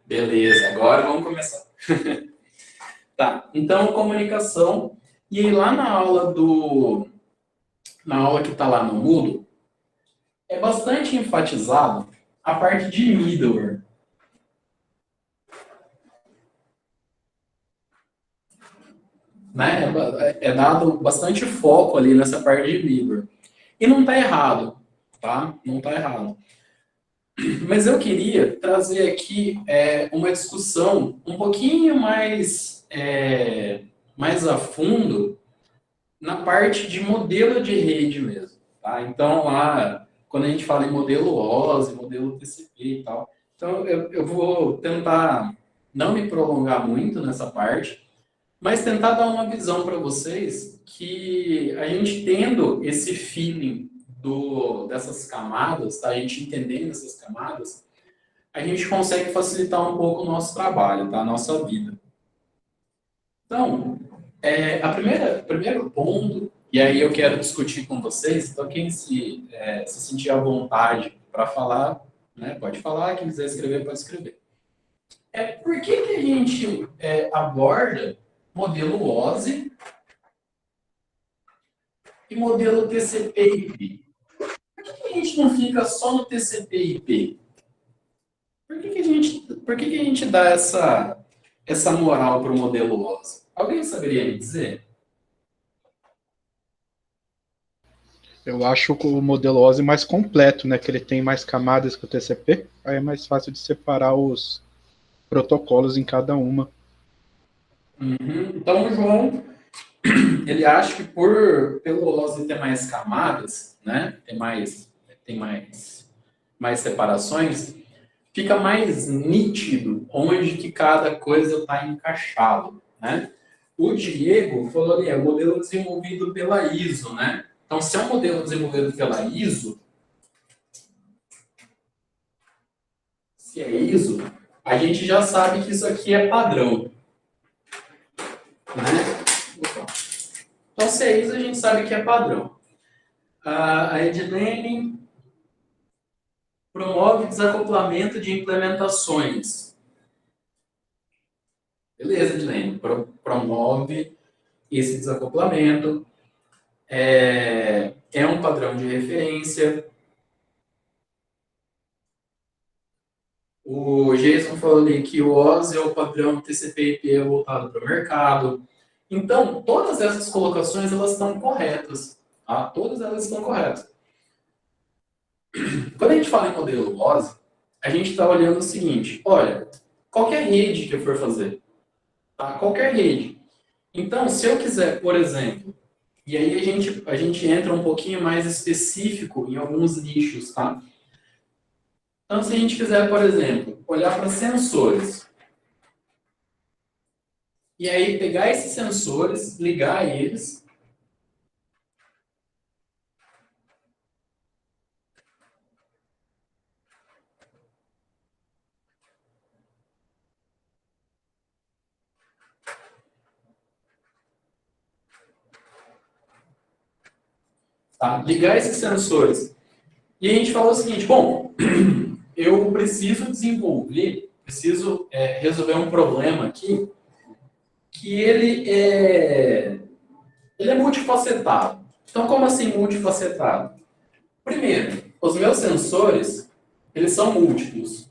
Beleza, agora vamos começar. Tá, então comunicação. E aí lá na aula que está lá no Moodle, é bastante enfatizado a parte de middleware, né? É dado bastante foco ali nessa parte de middleware. E não está errado, tá? Não está errado. Mas eu queria trazer aqui uma discussão um pouquinho mais a fundo na parte de modelo de rede mesmo, tá? Então, lá, quando a gente fala em modelo OSI, modelo TCP e tal, então eu vou tentar não me prolongar muito nessa parte, mas tentar dar uma visão para vocês que a gente tendo esse feeling dessas camadas, tá? A gente entendendo essas camadas, a gente consegue facilitar um pouco o nosso trabalho, tá? A nossa vida. Então, o primeiro ponto, e aí eu quero discutir com vocês, então quem se sentir à vontade para falar, né, pode falar, quem quiser escrever, pode escrever. Por que a gente aborda modelo OSI e modelo TCP/IP? Por que a gente não fica só no TCP/IP? Por que a gente dá essa moral para o modelo OSI? Alguém saberia me dizer? Eu acho o modelo OSI mais completo, né? Que ele tem mais camadas que o TCP. Aí é mais fácil de separar os protocolos em cada uma. Uhum. Então, o João, ele acha que pelo OSI ter mais camadas, né? Tem mais separações, fica mais nítido onde que cada coisa está encaixado, né? O Diego falou ali, é o modelo desenvolvido pela ISO, né? Então, se é um modelo desenvolvido pela ISO, se é ISO, a gente já sabe que isso aqui é padrão, né? Então, se é ISO, a gente sabe que é padrão. A Edilene promove desacoplamento de implementações. Beleza, Edilene. Promove esse desacoplamento. É um padrão de referência. O Jason falou ali que o OSI é o padrão TCP/IP voltado para o mercado. Então, todas essas colocações elas estão corretas. Tá? Todas elas estão corretas. Quando a gente fala em modelo OSI, a gente está olhando o seguinte: olha, qualquer rede que eu for fazer, tá? Qualquer rede. Então, se eu quiser, por exemplo, e aí a gente entra um pouquinho mais específico em alguns nichos, tá? Então, se a gente quiser, por exemplo, olhar para sensores, e aí pegar esses sensores, ligar eles, tá? Ligar esses sensores. E a gente falou o seguinte: bom, eu preciso resolver um problema aqui que ele é multifacetado. Então, como assim multifacetado? Primeiro, os meus sensores, eles são múltiplos.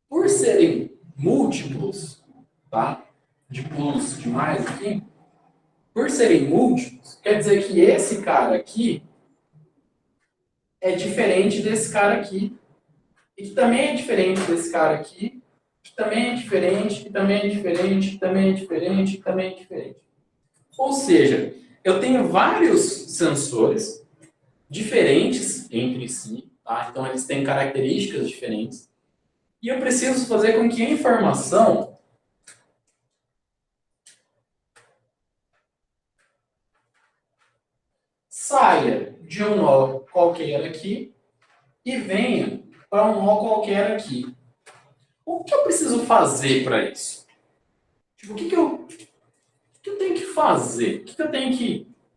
Por serem múltiplos, tá? De plus, de mais, enfim, por serem múltiplos, quer dizer que esse cara aqui é diferente desse cara aqui, e que também é diferente desse cara aqui, que também é diferente, que também é diferente, que também é diferente, que também é diferente. Ou seja, eu tenho vários sensores diferentes entre si, tá? Então eles têm características diferentes, e eu preciso fazer com que a informação saia de um nó qualquer aqui e venha para um nó qualquer aqui. O que eu preciso fazer para isso? Tipo, o que eu tenho que fazer?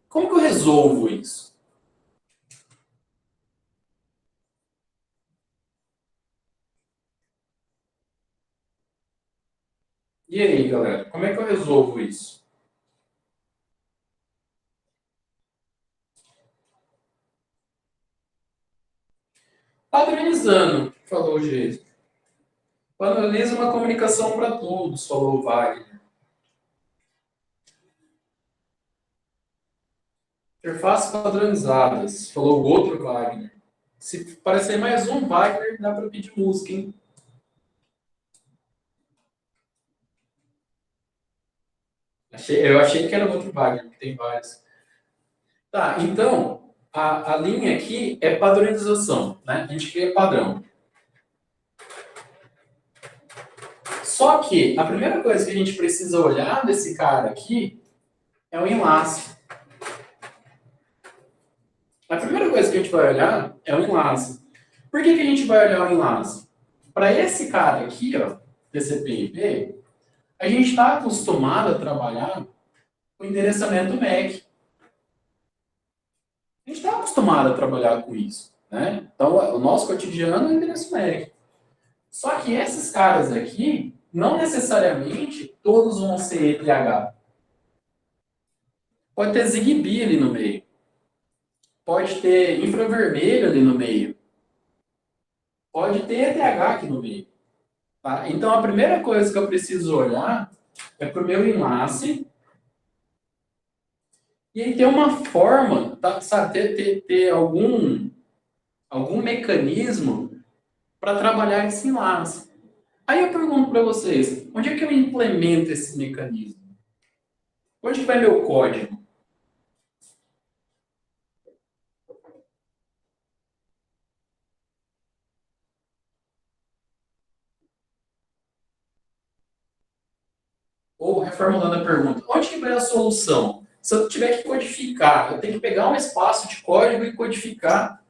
Como que eu resolvo isso? E aí, galera, como é que eu resolvo isso? Padronizando, falou o Geis. Padroniza uma comunicação para todos, falou o Wagner. Interfaces padronizadas, falou o outro Wagner. Se parecer mais um Wagner, dá para pedir música, hein? Eu achei que era outro Wagner, que tem vários. Tá, então, a linha aqui é padronização, né? A gente cria padrão. Só que a primeira coisa que a gente precisa olhar desse cara aqui é o enlace. A primeira coisa que a gente vai olhar é o enlace. Por que a gente vai olhar o enlace? Para esse cara aqui, ó, TCP/IP, a gente está acostumado a trabalhar com endereçamento MAC. A gente está acostumado a trabalhar com isso, né? Então, o nosso cotidiano é endereço MAC. Só que esses caras aqui, não necessariamente todos vão ser ETH. Pode ter Zigbee ali no meio. Pode ter infravermelho ali no meio. Pode ter ETH aqui no meio. Tá? Então, a primeira coisa que eu preciso olhar é para o meu enlace. E aí ter uma forma, tá? Sabe, ter algum mecanismo para trabalhar esse enlace. Aí eu pergunto para vocês, onde é que eu implemento esse mecanismo? Onde que vai meu código? Ou reformulando a pergunta, onde que vai a solução? Se eu tiver que codificar, eu tenho que pegar um espaço de código e codificar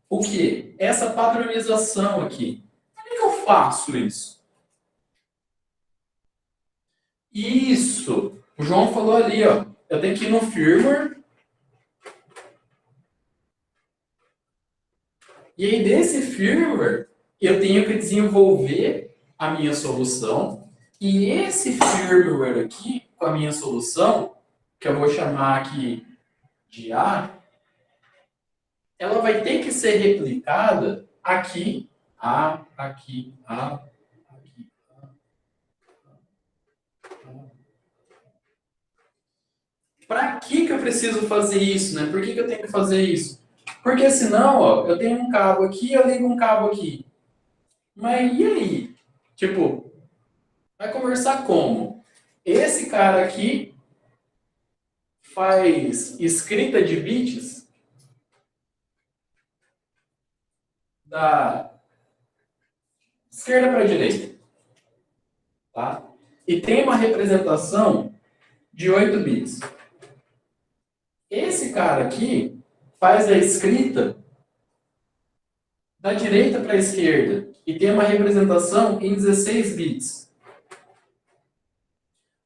o quê? Essa padronização aqui. Como é que eu faço isso? Isso! O João falou ali, ó. Eu tenho que ir no firmware. E aí, desse firmware, eu tenho que desenvolver a minha solução. E esse firmware aqui, com a minha solução, que eu vou chamar aqui de A, ela vai ter que ser replicada aqui, A, aqui, A, aqui, A. Para que eu preciso fazer isso, né? Por que eu tenho que fazer isso? Porque senão, ó, eu tenho um cabo aqui, eu ligo um cabo aqui. Mas e aí? Tipo, vai conversar como? Esse cara aqui faz escrita de bits da esquerda para a direita, tá? E tem uma representação de 8 bits. Esse cara aqui faz a escrita da direita para a esquerda e tem uma representação em 16 bits.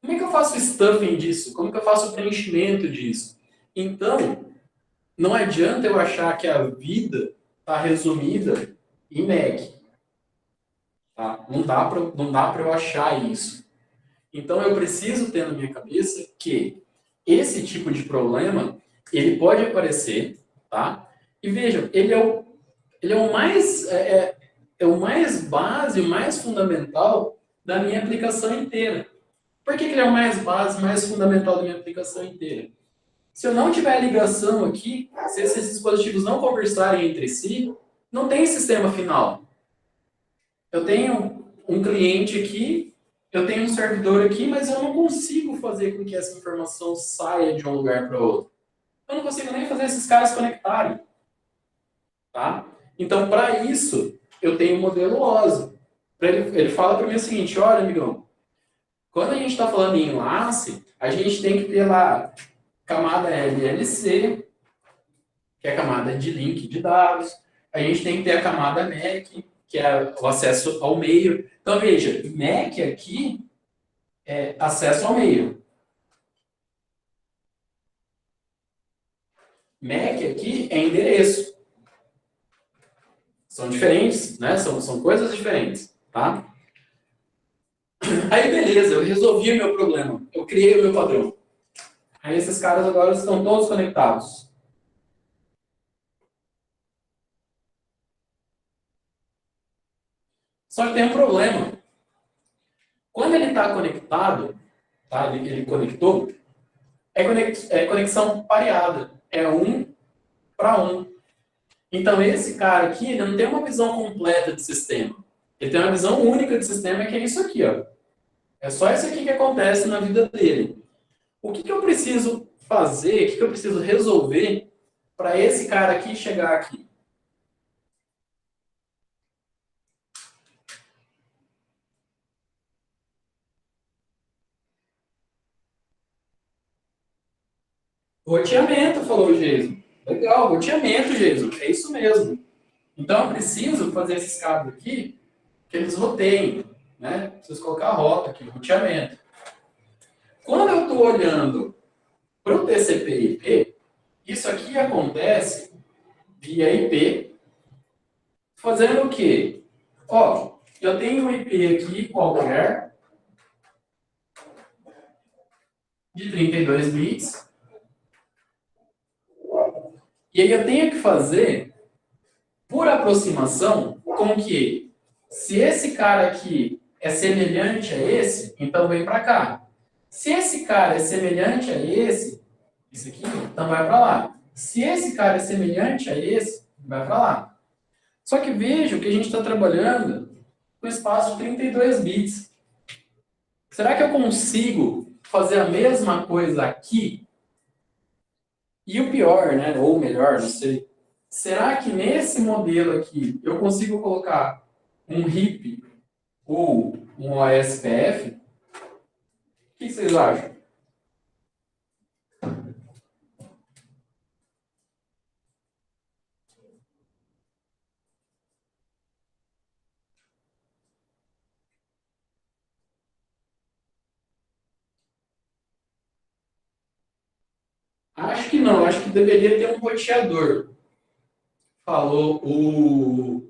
Como é que eu faço o stuffing disso? Como que eu faço o preenchimento disso? Então, não adianta eu achar que a vida está resumida em MAC. Tá? Não dá para eu achar isso. Então, eu preciso ter na minha cabeça que esse tipo de problema, ele pode aparecer, tá? E vejam, ele é o mais, é o mais base, o mais fundamental da minha aplicação inteira. Por que ele é o mais base, mais fundamental da minha aplicação inteira? Se eu não tiver ligação aqui, se esses dispositivos não conversarem entre si, não tem sistema final. Eu tenho um cliente aqui, eu tenho um servidor aqui, mas eu não consigo fazer com que essa informação saia de um lugar para outro. Eu não consigo nem fazer esses caras conectarem. Tá? Então, para isso, eu tenho o modelo OSI. Ele fala para mim o seguinte, olha, amigão, quando a gente está falando em enlace, a gente tem que ter lá camada LLC, que é a camada de link de dados. A gente tem que ter a camada MAC, que é o acesso ao meio. Então, veja, MAC aqui é acesso ao meio. MAC aqui é endereço. São diferentes, né? São coisas diferentes, tá? Aí, beleza, eu resolvi o meu problema. Eu criei o meu padrão. Aí, esses caras agora estão todos conectados. Só que tem um problema. Quando ele está conectado, tá? Ele conectou, é conexão pareada. É um para um. Então, esse cara aqui, ele não tem uma visão completa de sistema. Ele tem uma visão única de sistema, que é isso aqui, ó. É só isso aqui que acontece na vida dele. O que eu preciso fazer, o que eu preciso resolver para esse cara aqui chegar aqui? Roteamento, falou o Geiso. Legal, roteamento, Geiso. É isso mesmo. Então, eu preciso fazer esses cabos aqui, que eles roteiem, né? Preciso colocar a rota aqui, roteamento. Quando eu estou olhando para o TCP/IP, isso aqui acontece via IP, fazendo o quê? Ó, eu tenho um IP aqui qualquer, de 32 bits, e aí eu tenho que fazer, por aproximação, com que, se esse cara aqui é semelhante a esse, então vem para cá. Se esse cara é semelhante a esse, isso aqui, então vai para lá. Se esse cara é semelhante a esse, vai para lá. Só que veja que a gente está trabalhando com espaço de 32 bits. Será que eu consigo fazer a mesma coisa aqui? E o pior, né? Ou melhor, não sei. Será que nesse modelo aqui eu consigo colocar um RIP ou um OSPF? O que vocês acham? Acho que não, acho que deveria ter um roteador. Falou o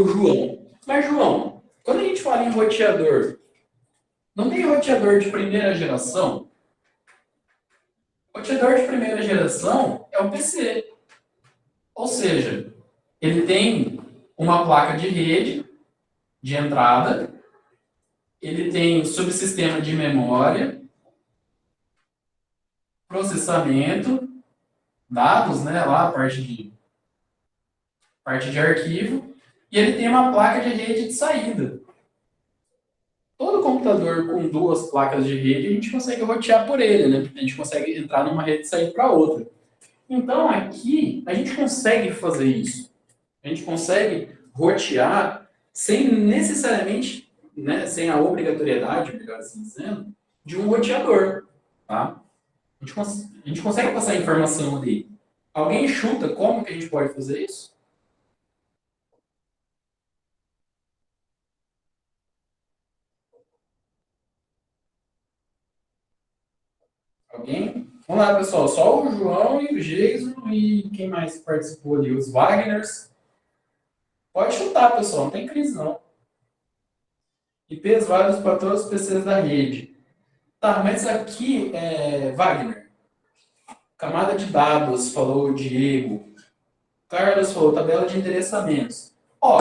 João. Mas, João, quando a gente fala em roteador, não tem roteador de primeira geração? Roteador de primeira geração é o PC. Ou seja, ele tem uma placa de rede de entrada, ele tem subsistema de memória, processamento, dados, né, lá, parte de arquivo, e ele tem uma placa de rede de saída. Todo computador com duas placas de rede, a gente consegue rotear por ele, né? A gente consegue entrar numa rede e sair para outra. Então, aqui, a gente consegue fazer isso. A gente consegue rotear sem necessariamente, né, sem a obrigatoriedade, melhor assim dizendo, de um roteador, tá? A gente consegue passar informação ali. Alguém chuta como que a gente pode fazer isso? Alguém? Vamos lá, pessoal. Só o João e o Jason e quem mais participou ali? Os Wagners. Pode chutar, pessoal. Não tem crise, não. IPs válidos para todos os PCs da rede. Tá, mas aqui, Wagner, camada de dados, falou o Diego. Carlos falou tabela de endereçamentos. Ó,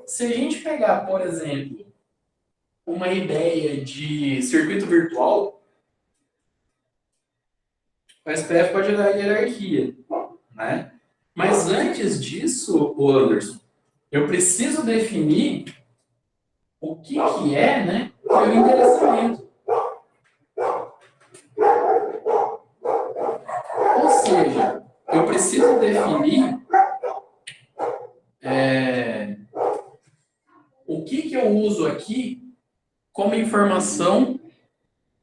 se a gente pegar, por exemplo, uma ideia de circuito virtual, o SPF pode dar hierarquia, né? Mas antes disso, Anderson, eu preciso definir o que é, né, o meu endereçamento. Ou seja, eu preciso definir o que eu uso aqui como informação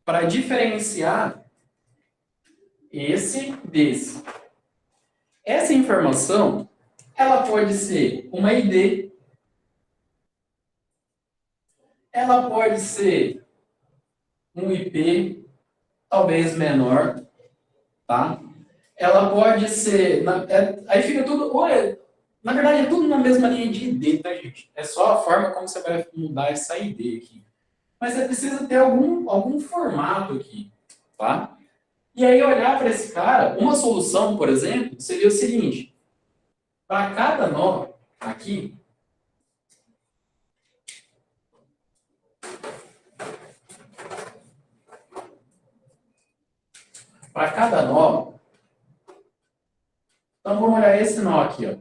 para diferenciar esse desse. Essa informação, ela pode ser uma ID, ela pode ser um IP, talvez menor, tá? Ela pode ser, aí fica tudo, na verdade é tudo na mesma linha de ID, tá, gente? É só a forma como você vai mudar essa ID aqui. Mas você precisa ter algum formato aqui, tá? E aí olhar para esse cara, uma solução, por exemplo, seria o seguinte: para cada nó aqui, para cada nó, então vamos olhar esse nó aqui, ó.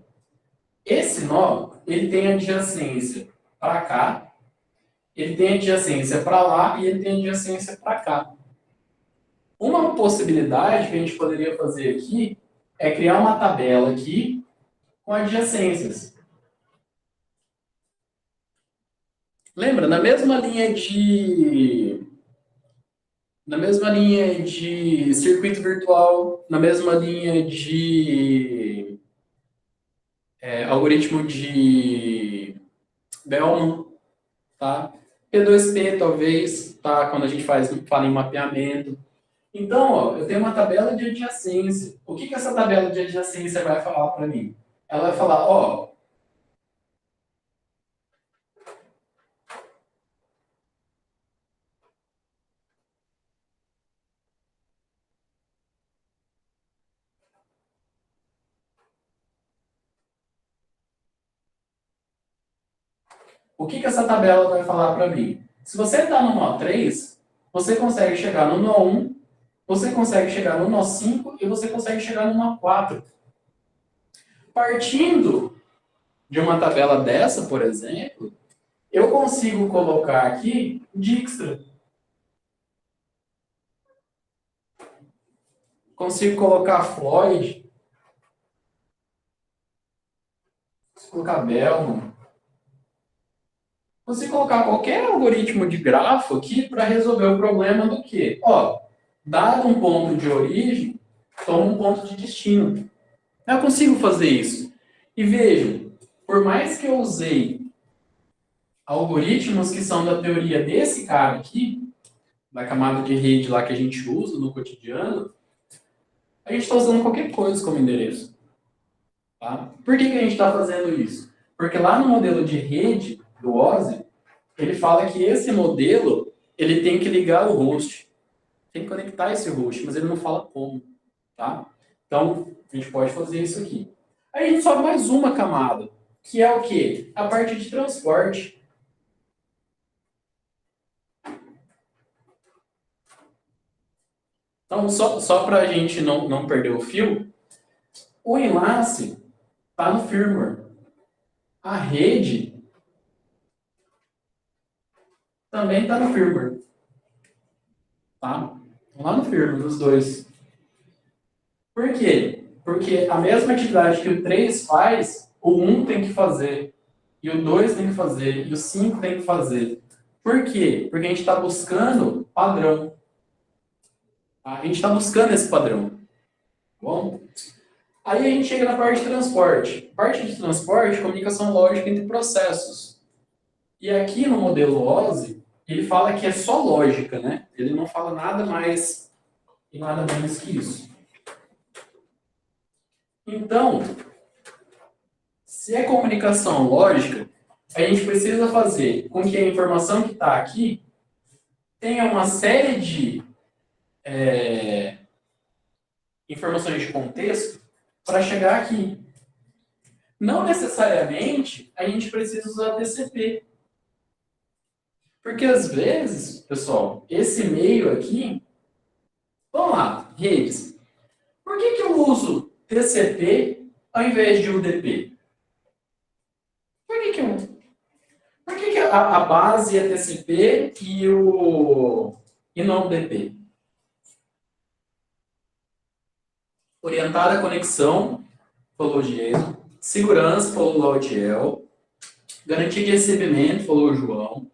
Esse nó, ele tem adjacência para cá, ele tem adjacência para lá e ele tem adjacência para cá. Uma possibilidade que a gente poderia fazer aqui é criar uma tabela aqui com adjacências. Lembra, na mesma linha de circuito virtual, na mesma linha de algoritmo de Bellman, tá? P2P, talvez, tá? Quando a gente fala em mapeamento. Então, ó, eu tenho uma tabela de adjacência. O que essa tabela de adjacência vai falar para mim? Ela vai falar, ó, o que essa tabela vai falar para mim? Se você está no nó 3, você consegue chegar no nó 1, você consegue chegar no nó 5 e você consegue chegar no nó 4. Partindo de uma tabela dessa, por exemplo, eu consigo colocar aqui Dijkstra. Consigo colocar Floyd. Consigo colocar Bellman. Consigo colocar qualquer algoritmo de grafo aqui para resolver o problema do quê? Ó, dado um ponto de origem, toma um ponto de destino. Eu consigo fazer isso. E vejam, por mais que eu usei algoritmos que são da teoria desse cara aqui, da camada de rede lá que a gente usa no cotidiano, a gente está usando qualquer coisa como endereço. Tá? Por que a gente está fazendo isso? Porque lá no modelo de rede do OSI, ele fala que esse modelo ele tem que ligar o host. Tem que conectar esse host, mas ele não fala como. Tá? Então, a gente pode fazer isso aqui. Aí a gente sobe mais uma camada, que é o quê? A parte de transporte. Então, só para a gente não perder o fio, o enlace está no firmware. A rede também está no firmware. Tá? Lá no firmware, os dois. Por quê? Porque a mesma atividade que o 3 faz, o 1 tem que fazer, e o 2 tem que fazer, e o 5 tem que fazer. Por quê? Porque a gente está buscando padrão. Tá? A gente está buscando esse padrão. Bom? Aí a gente chega na parte de transporte. Parte de transporte, comunicação lógica entre processos. E aqui no modelo OSI, ele fala que é só lógica, né? Ele não fala nada mais e nada menos que isso. Então, se é comunicação lógica, a gente precisa fazer com que a informação que está aqui tenha uma série de informações de contexto para chegar aqui. Não necessariamente a gente precisa usar TCP. Porque às vezes, pessoal, esse meio aqui... Vamos lá, redes. Por que eu uso TCP ao invés de UDP? Por que a base é TCP e não UDP? Orientada à conexão, falou o Diego. Segurança, falou o Laudiel. Garantia de recebimento, falou o João.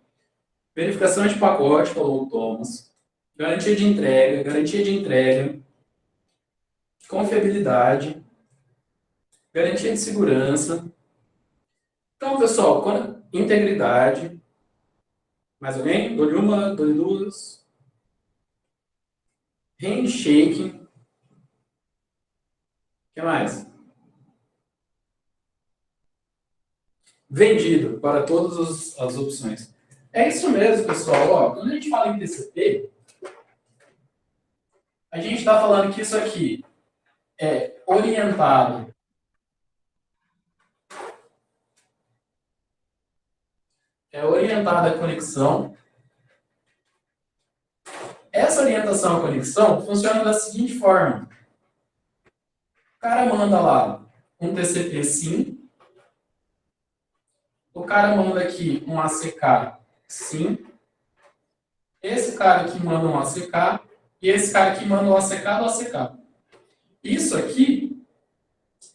Verificação de pacote, falou o Thomas. Garantia de entrega. Confiabilidade. Garantia de segurança. Então, pessoal, integridade. Mais alguém? Dou-lhe uma, dou-lhe duas. Handshake. O que mais? Vendido para todas as opções. É isso mesmo, pessoal. Ó, quando a gente fala em TCP, a gente está falando que isso aqui é orientado à conexão. Essa orientação à conexão funciona da seguinte forma. O cara manda lá um TCP sim. O cara manda aqui um ACK sim. Esse cara aqui manda um ACK. E esse cara aqui manda um ACK do ACK. Isso aqui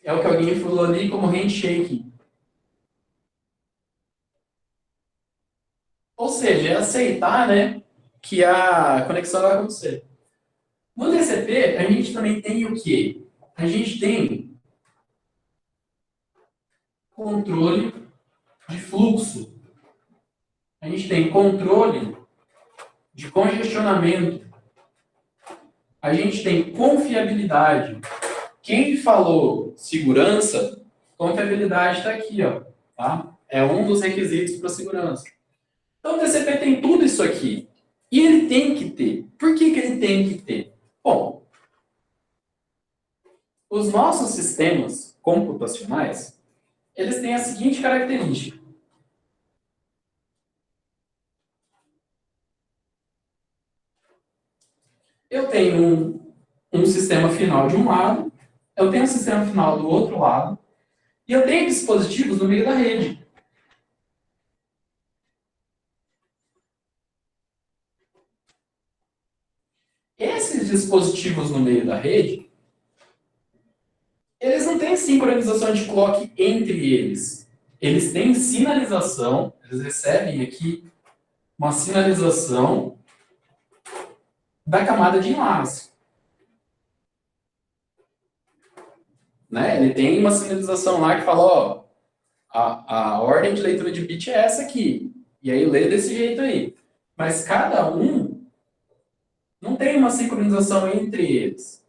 é o que alguém falou ali como handshake. Ou seja, é aceitar, né, que a conexão vai acontecer. No TCP, a gente também tem o quê? A gente tem controle de fluxo. A gente tem controle de congestionamento. A gente tem confiabilidade. Quem falou segurança, confiabilidade está aqui, ó, tá? É um dos requisitos para segurança. Então, o TCP tem tudo isso aqui. E ele tem que ter. Por que ele tem que ter? Bom, os nossos sistemas computacionais, eles têm a seguinte característica. Eu tenho um sistema final de um lado, eu tenho um sistema final do outro lado, e eu tenho dispositivos no meio da rede. Esses dispositivos no meio da rede, eles não têm sincronização de clock entre eles. Eles têm sinalização, eles recebem aqui uma sinalização da camada de enlace. Né? Ele tem uma sinalização lá que fala, ó, a ordem de leitura de bit é essa aqui. E aí lê desse jeito aí. Mas cada um não tem uma sincronização entre eles.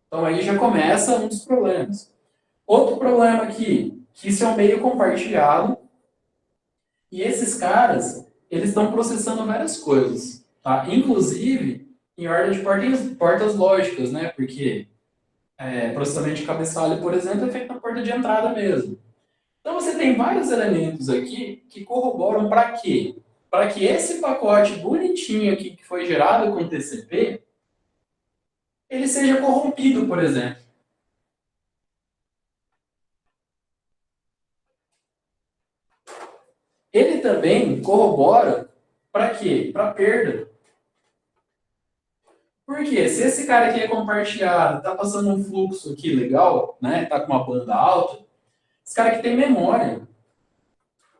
Então aí já começa um dos problemas. Outro problema aqui, que isso é um meio compartilhado, e esses caras, eles estão processando várias coisas, tá? Inclusive em ordem de portas lógicas, né? Porque processamento de cabeçalho, por exemplo, é feito na porta de entrada mesmo. Então você tem vários elementos aqui que corroboram para quê? Para que esse pacote bonitinho aqui que foi gerado com TCP, ele seja corrompido, por exemplo. Ele também corrobora para quê? Para perda. Por quê? Se esse cara aqui é compartilhado, está passando um fluxo aqui legal, né? Está com uma banda alta, esse cara aqui tem memória.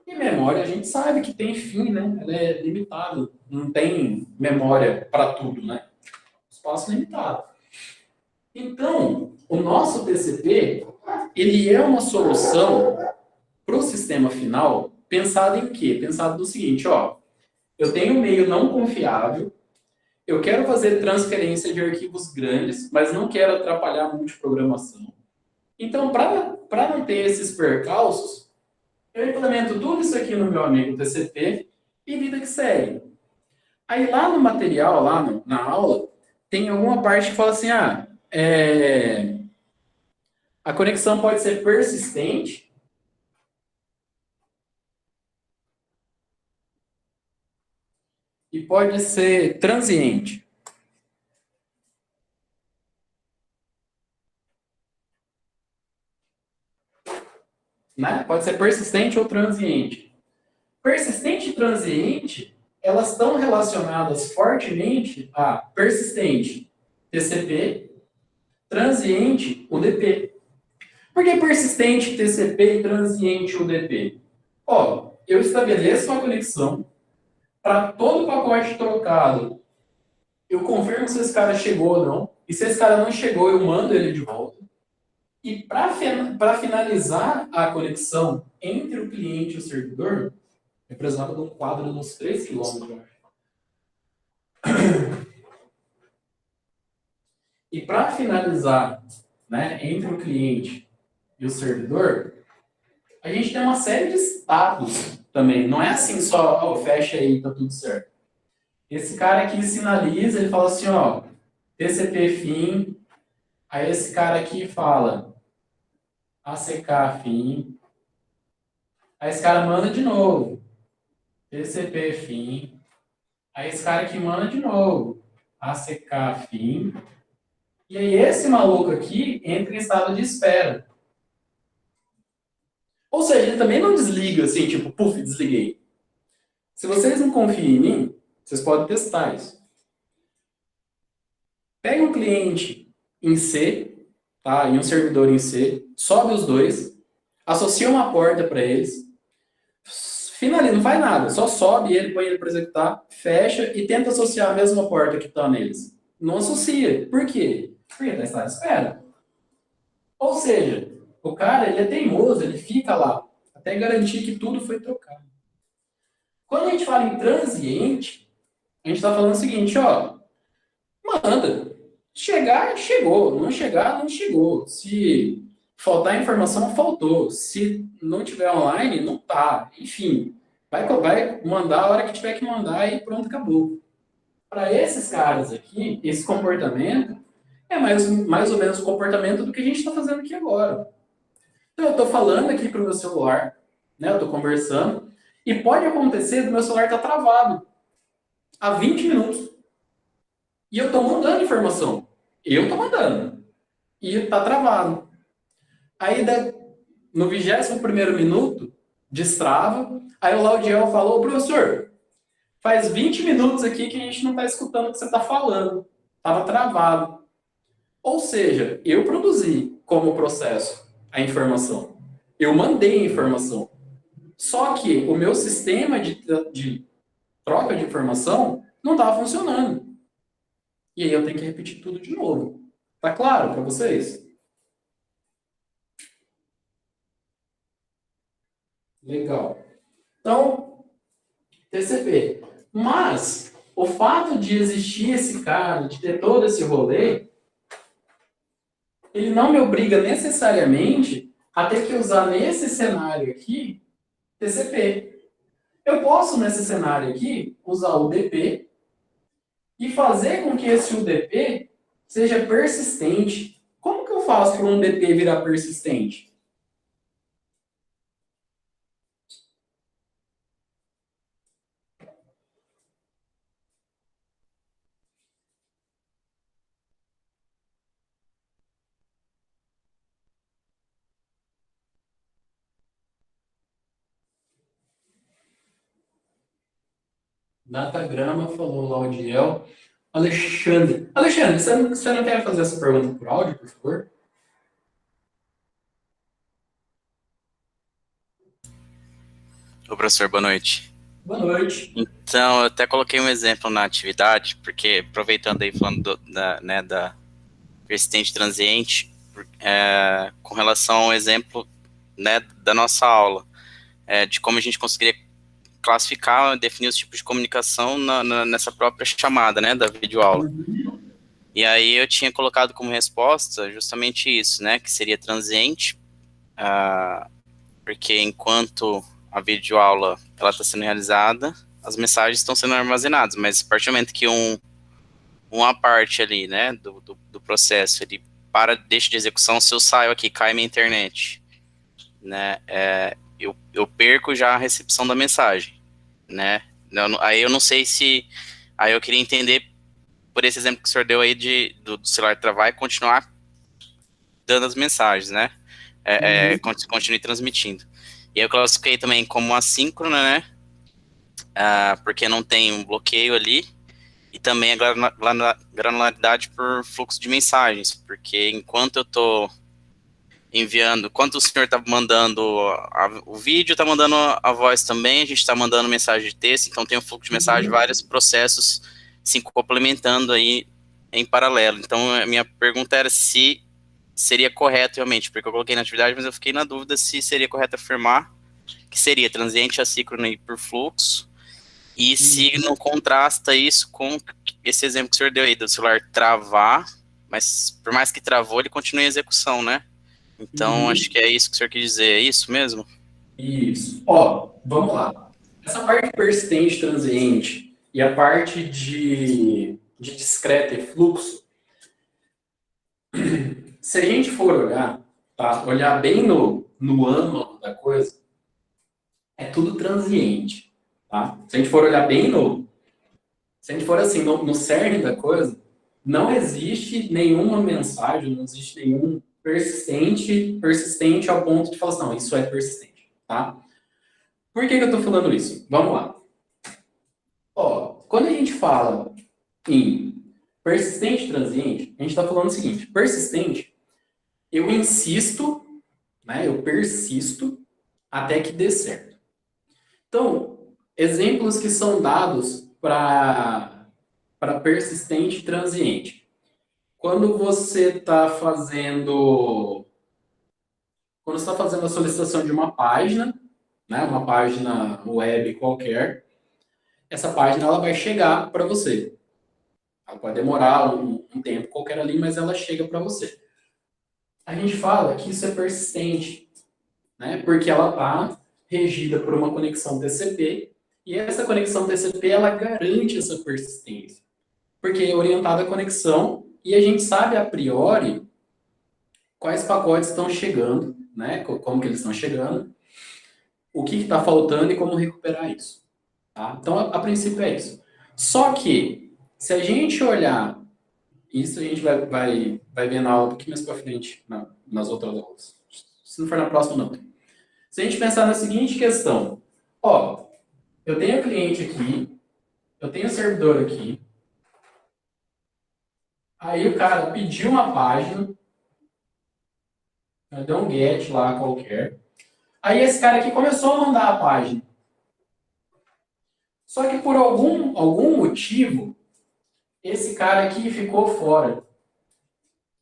E memória a gente sabe que tem fim, né? Ela é limitado. Não tem memória para tudo, né? Espaço limitado. Então, o nosso TCP, ele é uma solução para o sistema final, pensado em quê? Pensado no seguinte, ó, eu tenho um meio não confiável, eu quero fazer transferência de arquivos grandes, mas não quero atrapalhar a multiprogramação. Então, para não ter esses percalços, eu implemento tudo isso aqui no meu amigo TCP e vida que segue. Aí lá no material, na aula, tem alguma parte que fala assim, a conexão pode ser persistente e pode ser transiente. Né? Pode ser persistente ou transiente. Persistente e transiente, elas estão relacionadas fortemente a persistente, TCP, transiente, UDP. Por que persistente, TCP e transiente, UDP? Ó, eu estabeleço uma conexão para todo pacote trocado. Eu confirmo se esse cara chegou ou não. E se esse cara não chegou, eu mando ele de volta. E para finalizar a conexão entre o cliente e o servidor, eu precisava de um quadro de uns 3 km. E para finalizar, né, entre o cliente e o servidor, a gente tem uma série de status também. Não é assim só, fecha aí, tá tudo certo. Esse cara aqui sinaliza, ele fala assim, ó, TCP fim. Aí esse cara aqui fala ACK fim. Aí esse cara manda de novo. TCP fim. Aí esse cara aqui manda de novo. ACK fim. E aí esse maluco aqui entra em estado de espera. Ou seja, ele também não desliga assim, tipo, puf, desliguei. Se vocês não confiam em mim, vocês podem testar isso. Pega um cliente em C, tá? E um servidor em C, sobe os dois, associa uma porta para eles, finaliza, não faz nada, só sobe ele, põe ele para executar, fecha e tenta associar a mesma porta que está neles. Não associa. Por quê? Porque está em estado de espera. Ou seja, o cara ele é teimoso, ele fica lá, até garantir que tudo foi trocado. Quando a gente fala em transiente, a gente está falando o seguinte, ó, manda. Chegar, chegou. Não chegar, não chegou. Se faltar informação, faltou. Se não tiver online, não tá. Enfim, vai mandar a hora que tiver que mandar e pronto, acabou. Para esses caras aqui, esse comportamento é mais ou menos o comportamento do que a gente está fazendo aqui agora. Então, eu estou falando aqui para o meu celular, né? Eu estou conversando, e pode acontecer do meu celular estar travado há 20 minutos. E eu estou mandando informação. Eu estou mandando. E está travado. Aí, no 21º minuto, destrava. Aí o Laudiel falou, professor, faz 20 minutos aqui que a gente não está escutando o que você está falando. Estava travado. Ou seja, eu produzi como processo a informação. Eu mandei a informação. Só que o meu sistema de troca de informação não estava funcionando. E aí eu tenho que repetir tudo de novo. Tá claro para vocês? Legal. Então, TCP. Mas, o fato de existir esse cara, de ter todo esse rolê, ele não me obriga necessariamente a ter que usar nesse cenário aqui TCP. Eu posso, nesse cenário aqui, usar o UDP e fazer com que esse UDP seja persistente. Como que eu faço para um UDP virar persistente? Datagrama, falou Laudiel. Alexandre, você não quer fazer essa pergunta por áudio, por favor? Ô, professor, boa noite. Boa noite. Então, eu até coloquei um exemplo na atividade, porque aproveitando aí, falando da persistente transiente, com relação ao exemplo, né, da nossa aula, de como a gente conseguiria classificar, definir os tipos de comunicação nessa própria chamada, né, da videoaula. E aí eu tinha colocado como resposta justamente isso, né, que seria transiente, porque enquanto a videoaula ela está sendo realizada, as mensagens estão sendo armazenadas, mas a partir do momento que uma parte ali, né, do processo, ele deixa de execução, se eu saio aqui, cai minha internet, né, eu perco já a recepção da mensagem, né, aí eu não sei se, aí eu queria entender, por esse exemplo que o senhor deu aí do celular travar e continuar dando as mensagens, né, continue transmitindo. E eu classifiquei também como assíncrona, né, porque não tem um bloqueio ali, e também a granularidade por fluxo de mensagens, porque enquanto eu estou enviando, enquanto o senhor está mandando o vídeo, está mandando a voz também, a gente está mandando mensagem de texto, então tem um fluxo de mensagem, vários processos se complementando aí em paralelo. Então, a minha pergunta era se seria correto realmente, porque eu coloquei na atividade, mas eu fiquei na dúvida se seria correto afirmar que seria transiente assíncrono por fluxo, e se não contrasta isso com esse exemplo que o senhor deu aí, do celular travar, mas por mais que travou, ele continua em execução, né? Então, acho que é isso que o senhor quis dizer, é isso mesmo? Isso. Ó, vamos lá. Essa parte persistente, transiente e a parte de discreta e fluxo, se a gente for olhar, tá? Olhar bem no âmago da coisa, é tudo transiente, tá? Se a gente for olhar bem se a gente for assim, no cerne da coisa, não existe nenhuma mensagem, não existe nenhum persistente ao ponto de falar assim, não, isso é persistente, tá? Por que eu estou falando isso? Vamos lá. Ó, quando a gente fala em persistente e transiente, a gente está falando o seguinte: persistente, eu insisto, né? Eu persisto até que dê certo. Então, exemplos que são dados para persistente e transiente. Quando você está fazendo a solicitação de uma página, né? Uma página web qualquer, essa página ela vai chegar para você. Ela pode demorar um tempo qualquer ali, mas ela chega para você. A gente fala que isso é persistente, né? Porque ela está regida por uma conexão TCP e essa conexão TCP ela garante essa persistência, porque é orientada à conexão e a gente sabe a priori quais pacotes estão chegando, né? Como que eles estão chegando, o que está faltando e como recuperar isso. Tá? Então, a princípio é isso. Só que, se a gente olhar, isso a gente vai ver na aula um pouquinho mais para frente, nas outras aulas. Se não for na próxima, não. Se a gente pensar na seguinte questão, ó, eu tenho cliente aqui, eu tenho servidor aqui, aí o cara pediu uma página, deu um get lá qualquer, aí esse cara aqui começou a mandar a página. Só que por algum motivo, esse cara aqui ficou fora.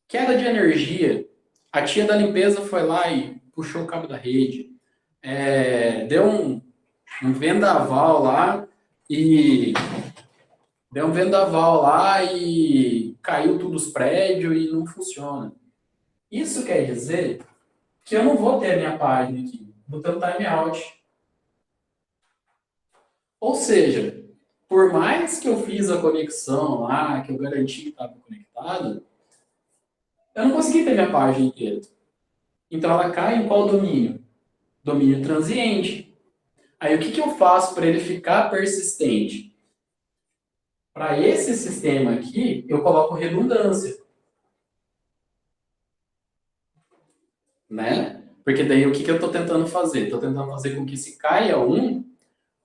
Queda de energia. A tia da limpeza foi lá e puxou o cabo da rede. Deu um vendaval lá e caiu tudo os prédios e não funciona. Isso quer dizer que eu não vou ter a minha página aqui. Vou ter um timeout. Ou seja, por mais que eu fiz a conexão lá, que eu garanti que estava conectado, eu não consegui ter minha página inteira. Então ela cai em qual domínio? Domínio transiente. Aí o que eu faço para ele ficar persistente? Para esse sistema aqui, eu coloco redundância. Né? Porque daí o que eu estou tentando fazer? Estou tentando fazer com que se caia um,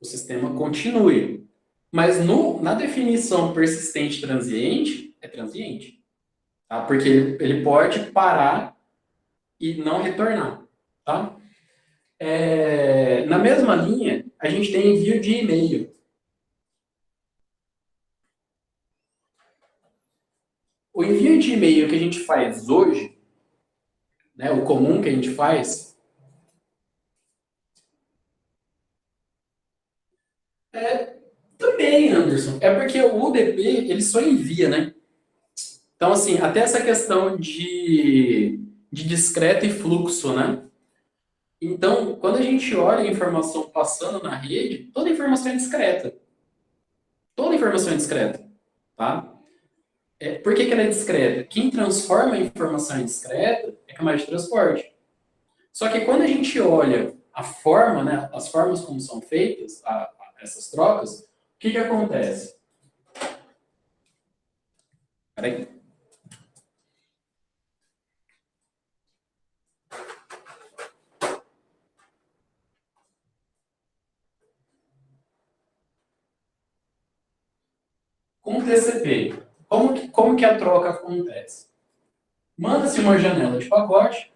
o sistema continue. Mas na definição persistente transiente, é transiente. Tá? Porque ele pode parar e não retornar. Tá? Na mesma linha, a gente tem envio de e-mail. O envio de e-mail que a gente faz hoje, né, o comum que a gente faz, também, Anderson. É porque o UDP, ele só envia, né? Então, assim, até essa questão de discreto e fluxo, né? Então, quando a gente olha a informação passando na rede, toda informação é discreta. Toda informação é discreta, tá? Por que ela é discreta? Quem transforma a informação em discreta é a camada de transporte. Só que quando a gente olha a forma, né, as formas como são feitas essas trocas, o que acontece? Peraí. Com o TCP, como que a troca acontece? Manda-se uma janela de pacote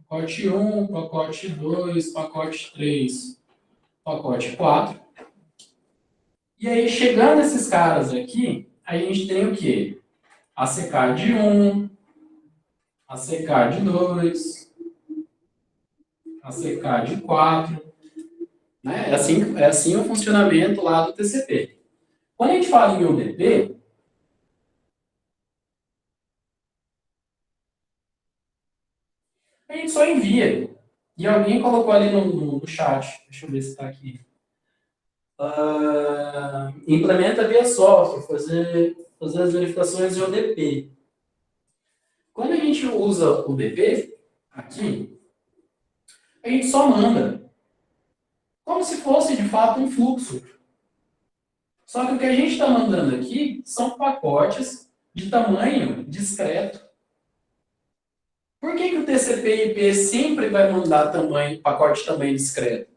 1, pacote 2, pacote 3, pacote 4. E aí, chegando esses caras aqui, a gente tem o quê? ACK de 1, ACK de 2, ACK de 4. Né? É assim o funcionamento lá do TCP. Quando a gente fala em UDP, a gente só envia. E alguém colocou ali no chat, deixa eu ver se está aqui. Implementa via software, fazer as verificações de ODP. Quando a gente usa o DP, aqui, a gente só manda. Como se fosse, de fato, um fluxo. Só que o que a gente está mandando aqui são pacotes de tamanho discreto. Por que o TCP/IP sempre vai mandar pacote de tamanho discreto?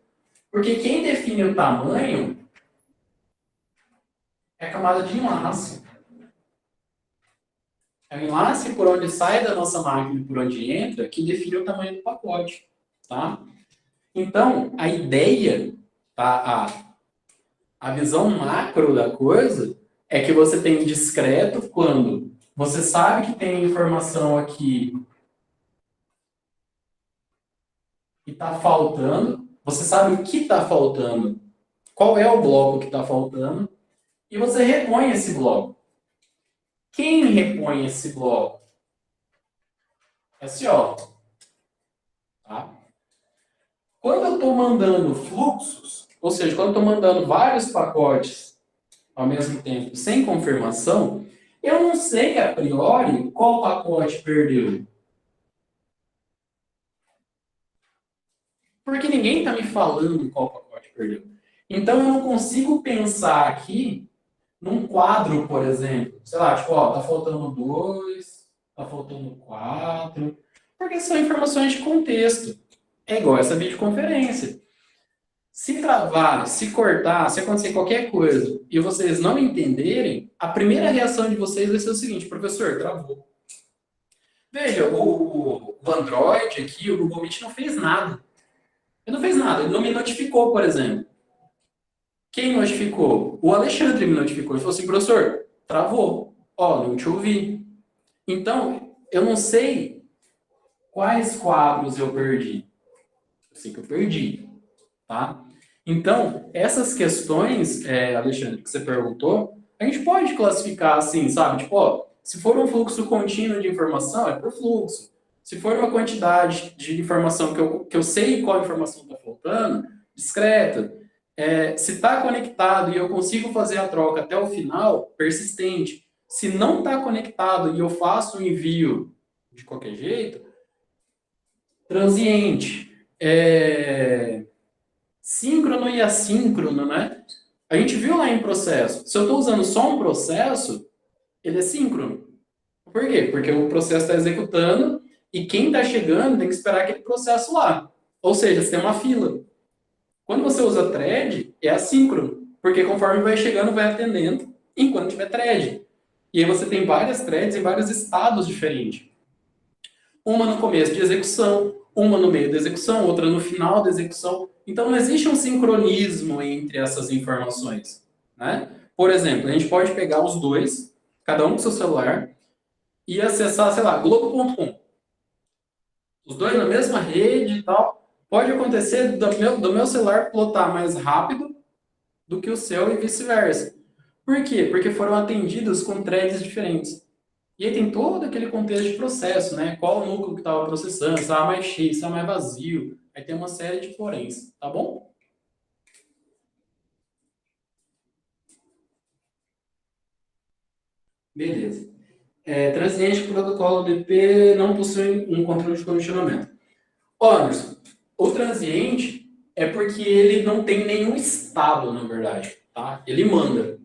Porque quem define o tamanho é a camada de enlace. É o enlace por onde sai da nossa máquina e por onde entra que define o tamanho do pacote. Tá? Então, a ideia, tá? A visão macro da coisa é que você tem discreto quando você sabe que tem informação aqui que está faltando, você sabe o que está faltando, qual é o bloco que está faltando, e você repõe esse bloco. Quem repõe esse bloco? SO. Tá? Quando eu estou mandando fluxos, ou seja, quando eu estou mandando vários pacotes ao mesmo tempo, sem confirmação, eu não sei a priori qual pacote perdeu. Porque ninguém está me falando qual pacote perdeu. Então, eu não consigo pensar aqui num quadro, por exemplo. Sei lá, tipo, ó, tá faltando 2, tá faltando 4. Porque são informações de contexto. É igual essa videoconferência. Se travar, se cortar, se acontecer qualquer coisa e vocês não entenderem, a primeira reação de vocês vai ser o seguinte: professor, travou. Veja, o Android aqui, o Google Meet não fez nada. Ele não fez nada, ele não me notificou, por exemplo. Quem notificou? O Alexandre me notificou. Ele falou assim: professor, travou. Ó, não te ouvi. Então, eu não sei quais quadros eu perdi. Eu sei que eu perdi. Tá? Então, essas questões, Alexandre, que você perguntou, a gente pode classificar assim, sabe? Tipo, ó, se for um fluxo contínuo de informação, é por fluxo. Se for uma quantidade de informação que eu sei qual informação está faltando, discreta. Se está conectado e eu consigo fazer a troca até o final, persistente. Se não está conectado e eu faço o envio de qualquer jeito, transiente. Síncrono e assíncrono, né? A gente viu lá em processo. Se eu estou usando só um processo, ele é síncrono. Por quê? Porque o processo está executando e quem está chegando tem que esperar aquele processo lá. Ou seja, você tem uma fila. Quando você usa thread, é assíncrono. Porque conforme vai chegando, vai atendendo enquanto tiver thread. E aí você tem várias threads em vários estados diferentes. Uma no começo de execução, uma no meio da execução, outra no final da execução. Então, não existe um sincronismo entre essas informações. Né? Por exemplo, a gente pode pegar os dois, cada um com seu celular, e acessar, sei lá, globo.com. Os dois na mesma rede e tal. Pode acontecer do meu celular plotar mais rápido do que o seu e vice-versa. Por quê? Porque foram atendidos com threads diferentes. E aí tem todo aquele contexto de processo, né? Qual o núcleo que estava processando, se estava mais cheio, se estava mais vazio. Aí tem uma série de poréns, tá bom? Beleza. Transiente com protocolo DP não possui um controle de condicionamento. Anderson, o transiente é porque ele não tem nenhum estado, na verdade, tá? Ele manda.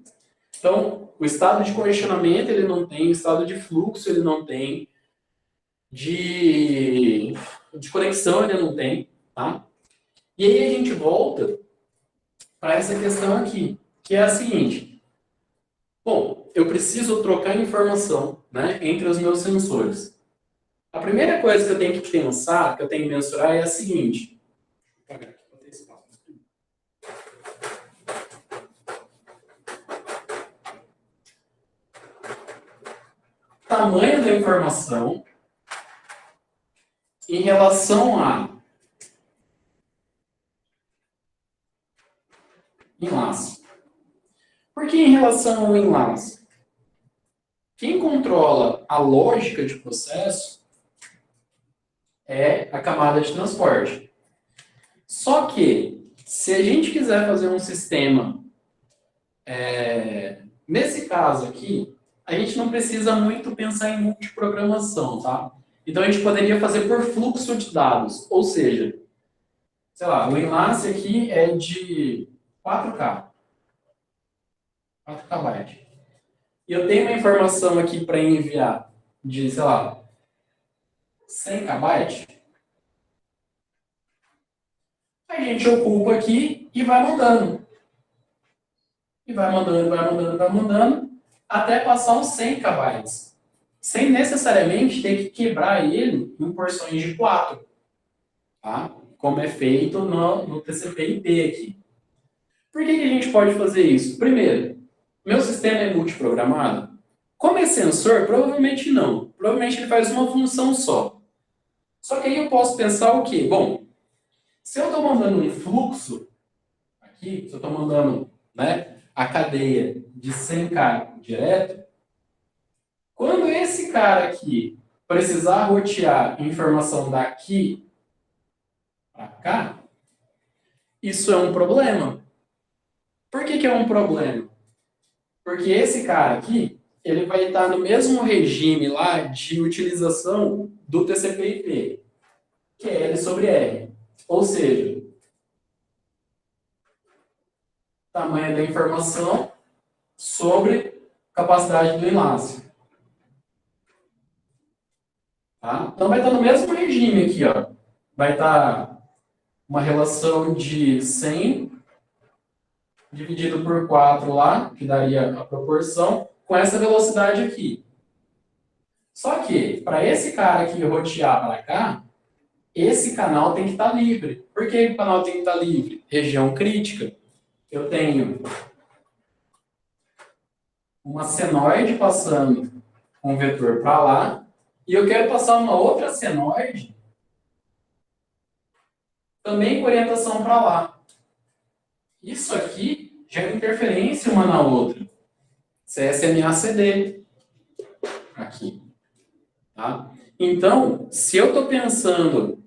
Então, o estado de congestionamento ele não tem, o estado de fluxo ele não tem, de conexão ele não tem, tá? E aí a gente volta para essa questão aqui, que é a seguinte. Bom, eu preciso trocar informação, né, entre os meus sensores. A primeira coisa que eu tenho que pensar, que eu tenho que mensurar é a seguinte. Vou apagar aqui para ter espaço. Tamanho da informação em relação a enlace. Por que em relação ao enlace? Quem controla a lógica de processo é a camada de transporte. Só que, se a gente quiser fazer um sistema, nesse caso aqui, a gente não precisa muito pensar em multiprogramação, tá? Então, a gente poderia fazer por fluxo de dados, ou seja, sei lá, o enlace aqui é de 4K, 4 KB. E eu tenho uma informação aqui para enviar de, sei lá, 100 KB. A gente ocupa aqui e vai mandando. E vai mandando, vai mandando, vai mandando, até passar os 100 KB. Sem necessariamente ter que quebrar ele em porções de 4. Tá? Como é feito no TCP/IP aqui. Por que a gente pode fazer isso? Primeiro, meu sistema é multiprogramado? Como é sensor, provavelmente não. Provavelmente ele faz uma função só. Só que aí eu posso pensar o quê? Bom, se eu estou mandando um fluxo, aqui, se eu estou mandando, né, a cadeia de 100K direto, quando esse cara aqui precisar rotear informação daqui para cá, isso é um problema. Por que é um problema? Porque esse cara aqui, ele vai estar no mesmo regime lá de utilização do TCP/IP, que é L sobre R. Ou seja, tamanho da informação sobre capacidade do enlace. Tá? Então vai estar no mesmo regime aqui, ó. Vai estar uma relação de 100 dividido por 4 lá, que daria a proporção, com essa velocidade aqui. Só que, para esse cara aqui rotear para cá, esse canal tem que estar livre. Por que o canal tem que estar livre? Região crítica. Eu tenho uma senoide passando um vetor para lá, e eu quero passar uma outra senoide também com orientação para lá. Isso aqui gera interferência uma na outra. CSMA/CD. Aqui. Tá? Então, se eu estou pensando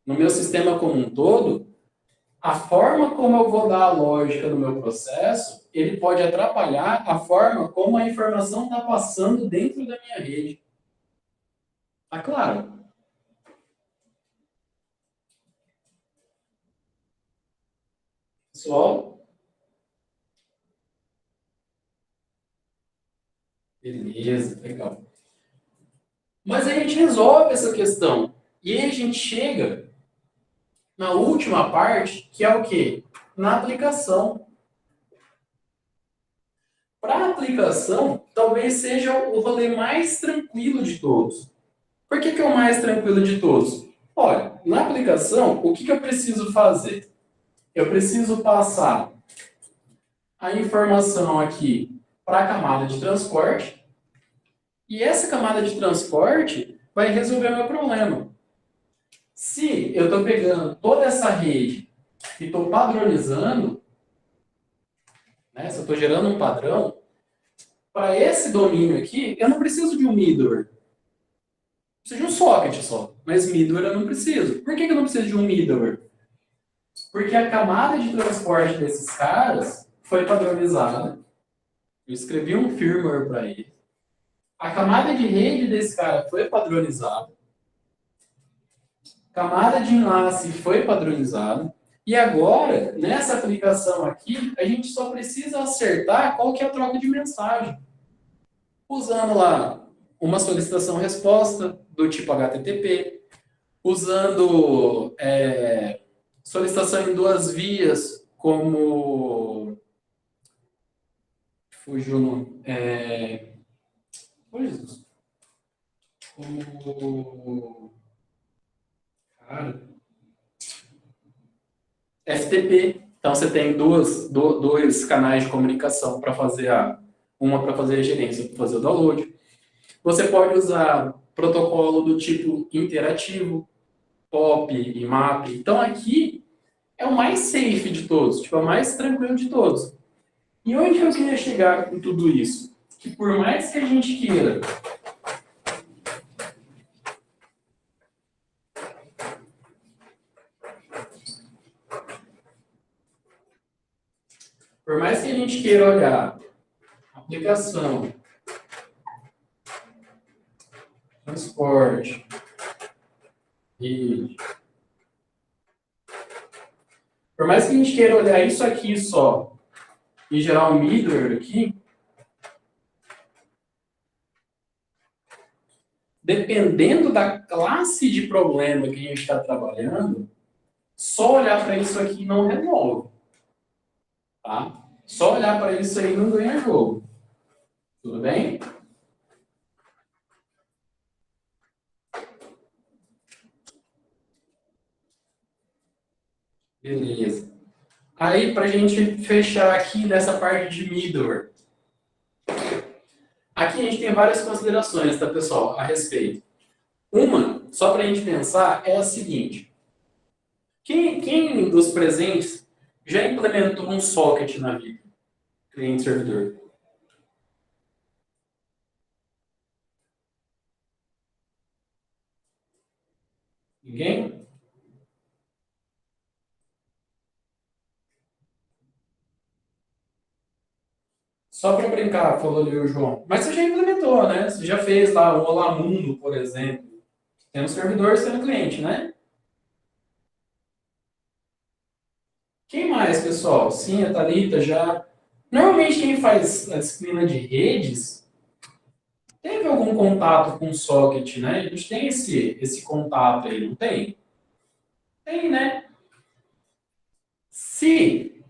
no meu sistema como um todo, a forma como eu vou dar a lógica do meu processo, ele pode atrapalhar a forma como a informação está passando dentro da minha rede. Tá claro? Pessoal? Beleza, legal. Mas a gente resolve essa questão. E aí a gente chega na última parte, que é o quê? Na aplicação. Para a aplicação, talvez seja o rolê mais tranquilo de todos. Por que é o mais tranquilo de todos? Olha, na aplicação, o que eu preciso fazer? Eu preciso passar a informação aqui para a camada de transporte, e essa camada de transporte vai resolver o meu problema. Se eu estou pegando toda essa rede e estou padronizando, né, se eu estou gerando um padrão, para esse domínio aqui, eu não preciso de um middleware. Eu preciso de um socket só, mas middleware eu não preciso. Por que eu não preciso de um middleware? Porque a camada de transporte desses caras foi padronizada. Eu escrevi um firmware para ele. A camada de rede desse cara foi padronizada. A camada de enlace foi padronizada. E agora, nessa aplicação aqui, a gente só precisa acertar qual que é a troca de mensagem. Usando lá uma solicitação-resposta do tipo HTTP, usando solicitação em 2 vias, como... Fugiu o nome. Jesus. Como... Cara... FTP. Então, você tem dois canais de comunicação para fazer uma para fazer a gerência, para fazer o download. Você pode usar protocolo do tipo interativo, POP, IMAP. Então, aqui é o mais safe de todos, tipo, é o mais tranquilo de todos. E onde eu queria chegar com tudo isso? Que por mais que a gente queira Por mais que a gente queira olhar aplicação, transporte, rede. Por mais que a gente queira olhar isso aqui só e gerar um middleware aqui, dependendo da classe de problema que a gente está trabalhando, só olhar para isso aqui não resolve. Tá? Só olhar para isso aí não ganha jogo. Tudo bem? Beleza. Aí, para a gente fechar aqui nessa parte de middleware. Aqui a gente tem várias considerações, tá, pessoal, a respeito. Uma, só para a gente pensar, é a seguinte. Quem dos presentes já implementou um socket na vida? Cliente-servidor. Ninguém? Só para brincar, falou ali o João. Mas você já implementou, né? Você já fez lá o Olá Mundo, por exemplo. Tem um servidor sendo cliente, né? Quem mais, pessoal? Sim, a Thalita já. Normalmente quem faz a disciplina de redes teve algum contato com o socket, né? A gente tem esse contato aí, não tem? Tem, né? Se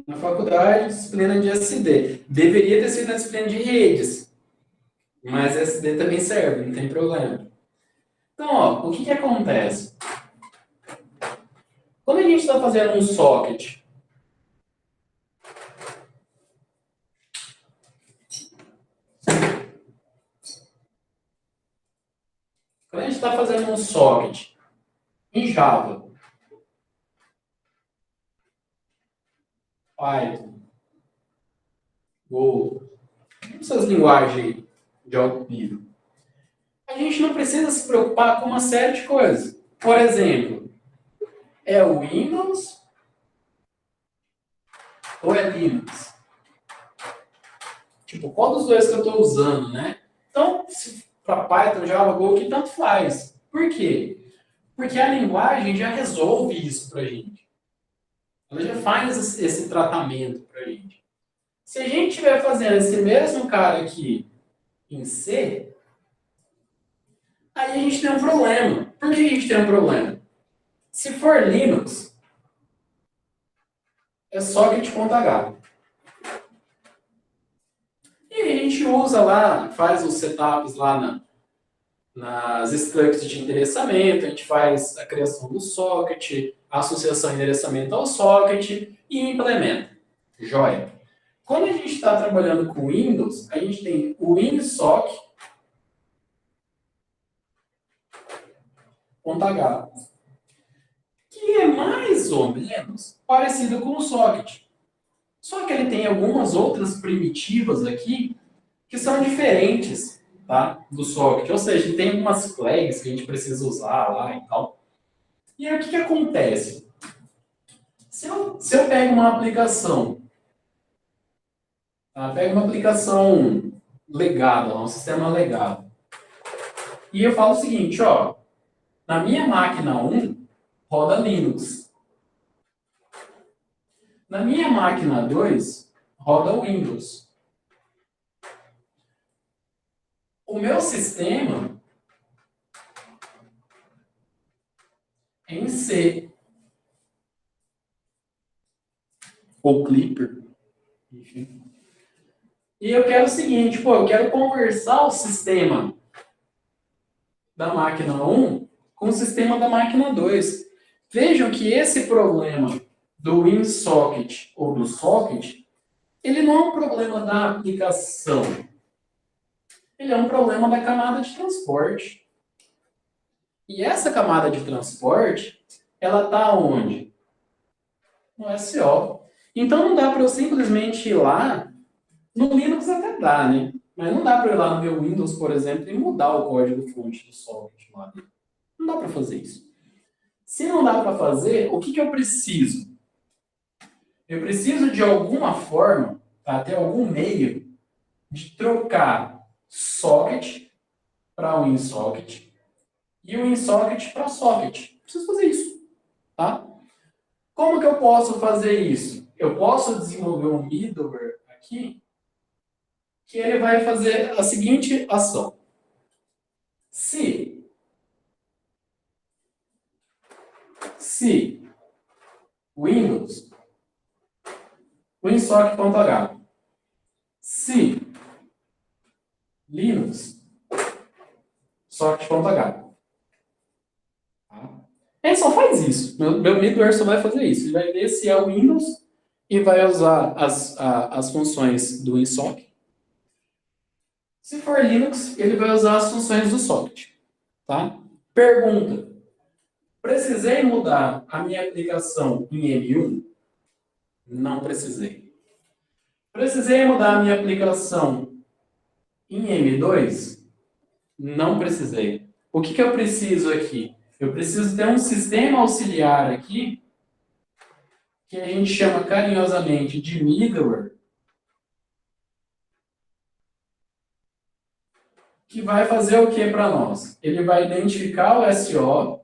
na faculdade, disciplina de SD. Deveria ter sido na disciplina de redes. Mas SD também serve, não tem problema. Então, ó, o que acontece? Quando a gente está fazendo um socket, em Java, Python, Go, essas linguagens de alto nível, a gente não precisa se preocupar com uma série de coisas. Por exemplo, é o Windows ou é Linux? Tipo, qual dos dois que eu estou usando, né? Então, para Python, Java, Go, que tanto faz. Por quê? Porque a linguagem já resolve isso para a gente. Ela já faz esse tratamento para a gente. Se a gente estiver fazendo esse mesmo cara aqui em C, aí a gente tem um problema. Por que a gente tem um problema? Se for Linux, é socket.h. E a gente usa lá, faz os setups lá nas structs de endereçamento, a gente faz a criação do socket, a associação de endereçamento ao socket e implementa. Joia. Quando a gente está trabalhando com Windows, a gente tem o WinSock.h, que é mais ou menos parecido com o socket. Só que ele tem algumas outras primitivas aqui que são diferentes, tá, do socket. Ou seja, tem algumas flags que a gente precisa usar lá e tal. E aí o que acontece? Se eu pego uma aplicação, tá? Pego uma aplicação legada, um sistema legado, e eu falo o seguinte, ó, na minha máquina 1 roda Linux. Na minha máquina 2 roda Windows. O meu sistema é em C. Ou Clipper. Enfim. E eu quero o seguinte, pô, eu quero conversar o sistema da máquina 1 com o sistema da máquina 2. Vejam que esse problema do WinSocket ou do socket, ele não é um problema da aplicação. Ele é um problema da camada de transporte. E essa camada de transporte, ela está onde? No SO. Então não dá para eu simplesmente ir lá, no Linux até dá, né? Mas não dá para eu ir lá no meu Windows, por exemplo, e mudar o código fonte do socket lá. Não dá para fazer isso. Se não dá para fazer, o que eu preciso? Eu preciso de alguma forma, tá, ter algum meio de trocar socket para WinSocket e o WinSocket para socket. Preciso fazer isso, tá? Como que eu posso fazer isso? Eu posso desenvolver um middleware aqui que ele vai fazer a seguinte ação. Se Windows, winsock.h, se Linux, socket.h. Ele só faz isso. Meu middleware só vai fazer isso. Ele vai ver se é o Windows e vai usar as funções do WinSocket. Se for Linux, ele vai usar as funções do socket. Tá? Pergunta. Precisei mudar a minha aplicação em M1? Não precisei. Precisei mudar a minha aplicação em M2? Não precisei. O que eu preciso aqui? Eu preciso ter um sistema auxiliar aqui, que a gente chama carinhosamente de middleware, que vai fazer o que para nós? Ele vai identificar o SO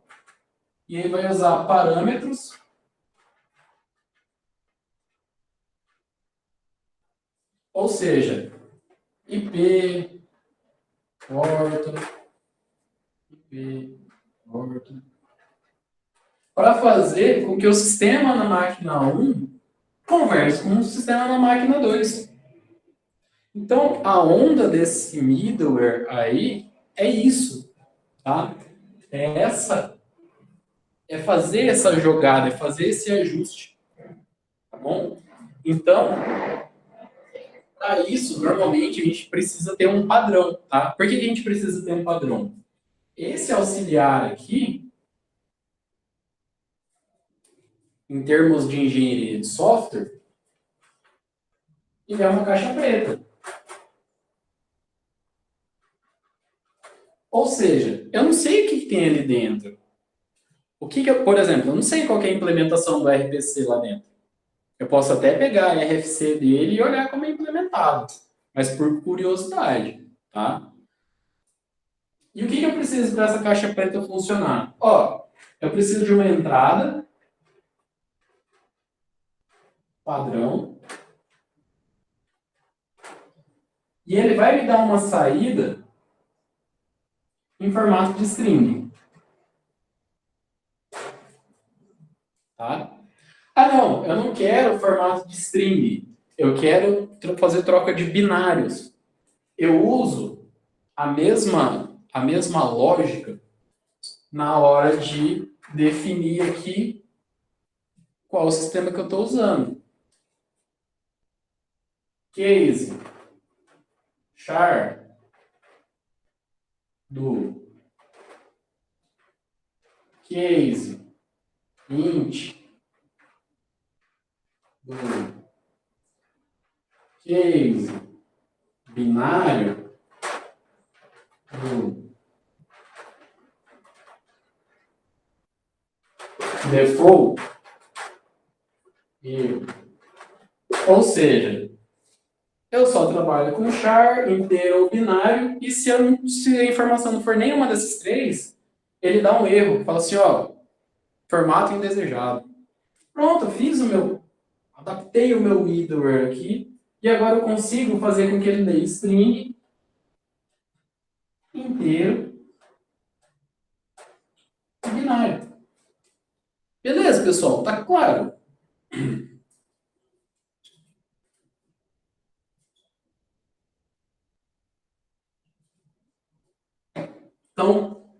e ele vai usar parâmetros ou seja, IP, porta, para fazer com que o sistema na máquina 1 converse com o sistema na máquina 2. Então, a onda desse middleware aí é isso, tá? É fazer essa jogada, é fazer esse ajuste, tá bom? Então, para isso, normalmente, a gente precisa ter um padrão, tá? Por que a gente precisa ter um padrão? Esse auxiliar aqui, em termos de engenharia de software, ele é uma caixa preta. Ou seja, eu não sei o que tem ali dentro. Por exemplo, eu não sei qual é a implementação do RPC lá dentro. Eu posso até pegar a RFC dele e olhar como é implementado, mas por curiosidade, tá? E o que eu preciso para essa caixa preta funcionar? Ó, eu preciso de uma entrada padrão e ele vai me dar uma saída em formato de string. Tá? Ah, não, eu não quero formato de string. Eu quero fazer troca de binários. Eu uso a mesma lógica na hora de definir aqui qual o sistema que eu estou usando. Case char do case int do case binário do default. Ou seja, eu só trabalho com char, inteiro ou binário, e se a informação não for nenhuma desses três, ele dá um erro. Fala assim, ó, formato indesejado. Pronto, adaptei o meu middleware aqui, e agora eu consigo fazer com que ele dê string, inteiro e binário. Beleza, pessoal? Tá claro? Então,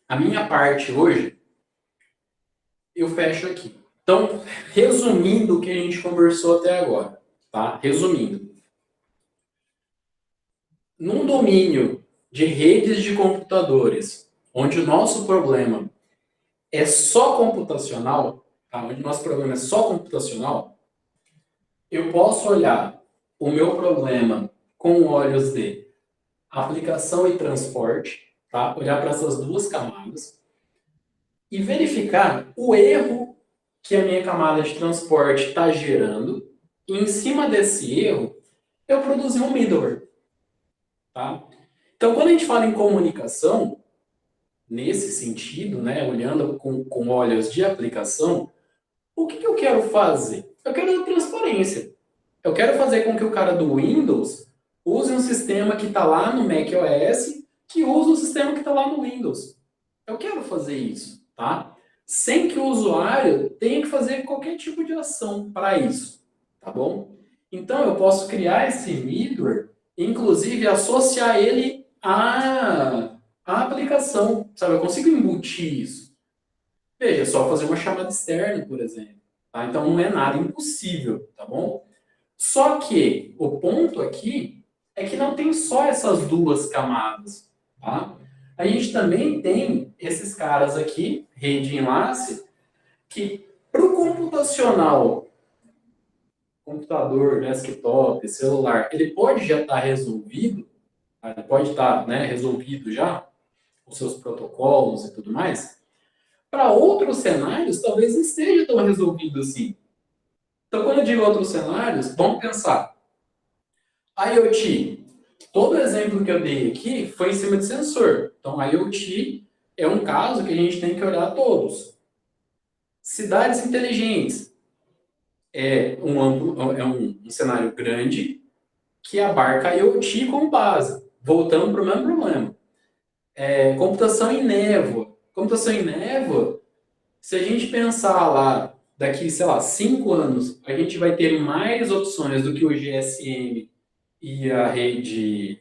a minha parte hoje, eu fecho aqui. Então, resumindo o que a gente conversou até agora, tá? Resumindo. Num domínio de redes de computadores, onde o nosso problema é só computacional, tá? Onde o nosso problema é só computacional, eu posso olhar o meu problema com olhos de aplicação e transporte, tá? Olhar para essas duas camadas. e verificar o erro que a minha camada de transporte está gerando. E em cima desse erro, eu produzi um middleware. Tá? Então, quando a gente fala em comunicação, nesse sentido, né, olhando com olhos de aplicação, o que eu quero fazer? Eu quero transparência. Eu quero fazer com que o cara do Windows use um sistema que está lá no macOS, que usa o sistema que está lá no Windows. Eu quero fazer isso, tá? Sem que o usuário tenha que fazer qualquer tipo de ação para isso, tá bom? Então, eu posso criar esse middleware, inclusive associar ele à aplicação, sabe? Eu consigo embutir isso. Veja, é só fazer uma chamada externa, por exemplo. Tá? Então, não é nada impossível, tá bom? Só que o ponto aqui é que não tem só essas duas camadas, tá? A gente também tem esses caras aqui, rede enlace, que para o computacional, computador, desktop, celular, ele pode já estar resolvido, tá? Ele pode estar, né, resolvido já, os seus protocolos e tudo mais. Para outros cenários, talvez não esteja tão resolvido assim. Então, quando eu digo outros cenários, vamos pensar. IoT. Todo exemplo que eu dei aqui foi em cima de sensor. Então, IoT é um caso que a gente tem que olhar todos. Cidades inteligentes. É um cenário grande que abarca IoT como base. Voltando para o mesmo problema. Computação em névoa. Computação em névoa, se a gente pensar lá, daqui, sei lá, 5 anos, a gente vai ter mais opções do que o GSM e a rede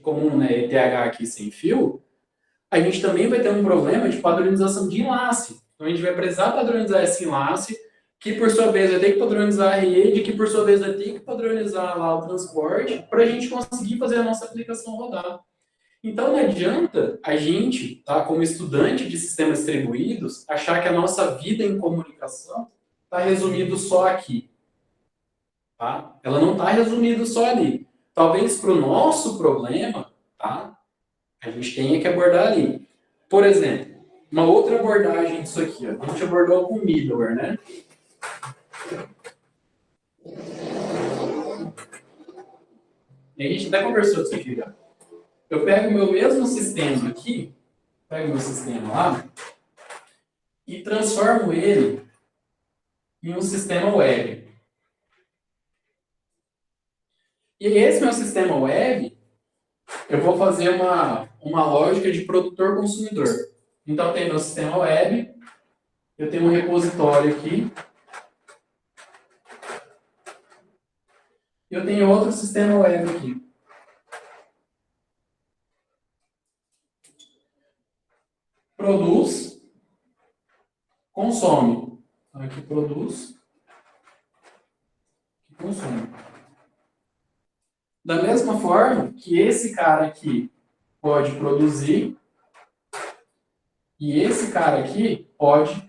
comum, né, ETH aqui sem fio, a gente também vai ter um problema de padronização de enlace. Então, a gente vai precisar padronizar esse enlace, que por sua vez vai ter que padronizar a rede, que por sua vez vai ter que padronizar lá o transporte, para a gente conseguir fazer a nossa aplicação rodar. Então, não adianta a gente, tá, como estudante de sistemas distribuídos, achar que a nossa vida em comunicação está resumido só aqui. Tá? Ela não está resumida só ali. Talvez para o nosso problema, tá, a gente tenha que abordar ali. Por exemplo, uma outra abordagem disso aqui. Ó, a gente abordou com middleware, né? E a gente até conversou disso aqui já. Eu pego o meu mesmo sistema aqui, pego o meu sistema lá, e transformo ele em um sistema web. E esse meu sistema web, eu vou fazer uma lógica de produtor-consumidor. Então, tem meu sistema web, eu tenho um repositório aqui, e eu tenho outro sistema web aqui. Produz, consome. Então, aqui produz, consome. Da mesma forma que esse cara aqui pode produzir e esse cara aqui pode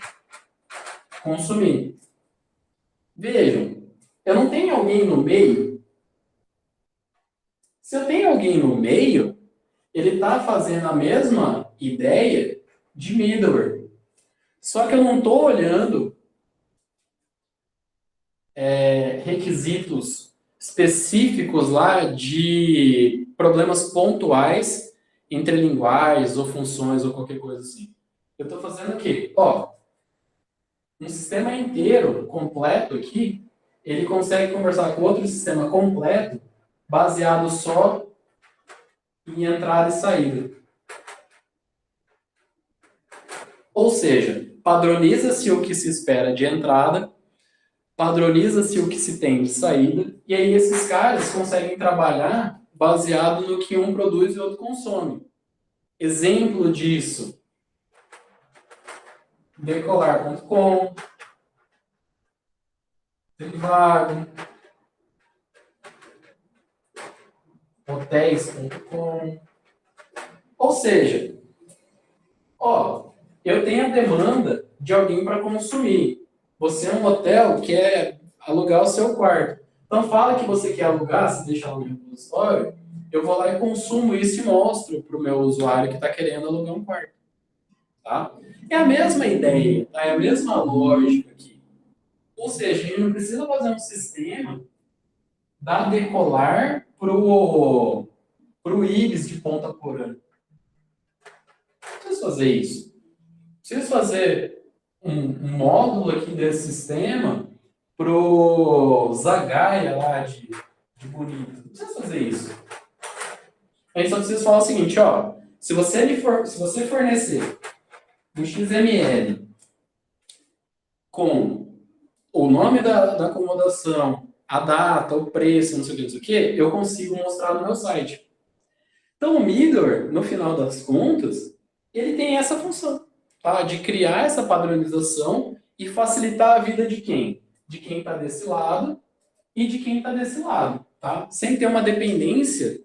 consumir. Vejam, eu não tenho alguém no meio. Se eu tenho alguém no meio, ele está fazendo a mesma ideia de middleware. Só que eu não estou olhando requisitos específicos lá de problemas pontuais entre linguagens ou funções ou qualquer coisa assim. Eu estou fazendo o quê? Ó, um sistema inteiro, completo aqui, ele consegue conversar com outro sistema completo baseado só em entrada e saída. Ou seja, padroniza-se o que se espera de entrada, padroniza-se o que se tem de saída, e aí esses caras conseguem trabalhar baseado no que um produz e o outro consome. Exemplo disso, Decolar.com, Trivago, Hotéis.com. Ou seja, ó, eu tenho a demanda de alguém para consumir. Você é um hotel que quer alugar o seu quarto. Então fala que você quer alugar, se deixa lá no repositório, eu vou lá e consumo isso e mostro para o meu usuário que está querendo alugar um quarto. Tá? É a mesma ideia, tá? É a mesma lógica aqui. Ou seja, a gente não precisa fazer um sistema da decolar pro IBIS de ponta por ano. Não preciso fazer isso. Preciso fazer um módulo aqui desse sistema pro Zagaia lá de bonito. Não precisa fazer isso. A gente só precisa falar o seguinte, ó. Se você fornecer um XML com o nome da acomodação, a data, o preço, não sei o que, não sei o que, eu consigo mostrar no meu site. Então, o Midor, no final das contas, ele tem essa função, tá? De criar essa padronização e facilitar a vida de quem? De quem está desse lado e de quem está desse lado, tá? Sem ter uma dependência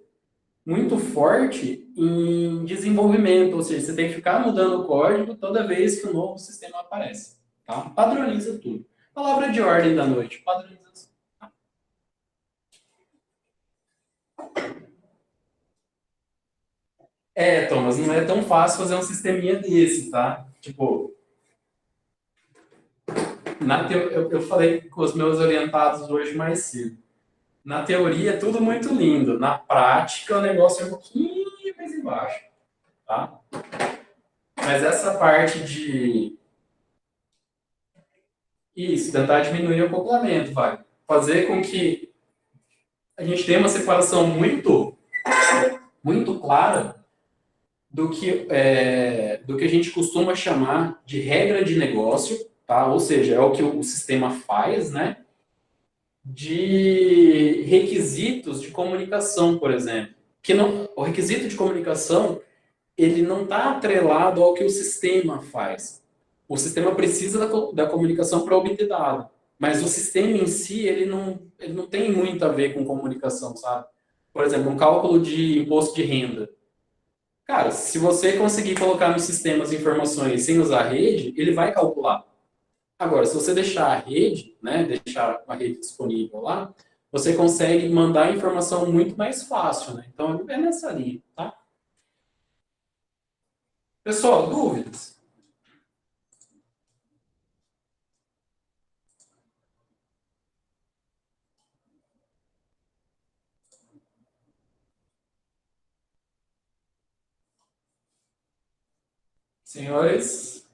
muito forte em desenvolvimento, ou seja, você tem que ficar mudando o código toda vez que um novo sistema aparece, tá? Padroniza tudo. Palavra de ordem da noite, padronização. Thomas, não é tão fácil fazer um sisteminha desse, tá? Tipo, eu falei com os meus orientados hoje mais cedo. Na teoria é tudo muito lindo, na prática o negócio é um pouquinho mais embaixo, tá? Mas essa parte de... Isso, tentar diminuir o acoplamento, vai. Fazer com que a gente tenha uma separação muito clara do que a gente costuma chamar de regra de negócio, tá? Ou seja, é o que o sistema faz, né? De requisitos de comunicação, por exemplo. O requisito de comunicação, ele não está atrelado ao que o sistema faz. O sistema precisa da comunicação para obter dado, mas o sistema em si, ele não tem muito a ver com comunicação, sabe? Por exemplo, um cálculo de imposto de renda. Cara, se você conseguir colocar no sistema as informações sem usar a rede, ele vai calcular. Agora, se você deixar a rede, né, deixar a rede disponível lá, você consegue mandar a informação muito mais fácil, né? Então, é nessa linha, tá? Pessoal, dúvidas? Senhores?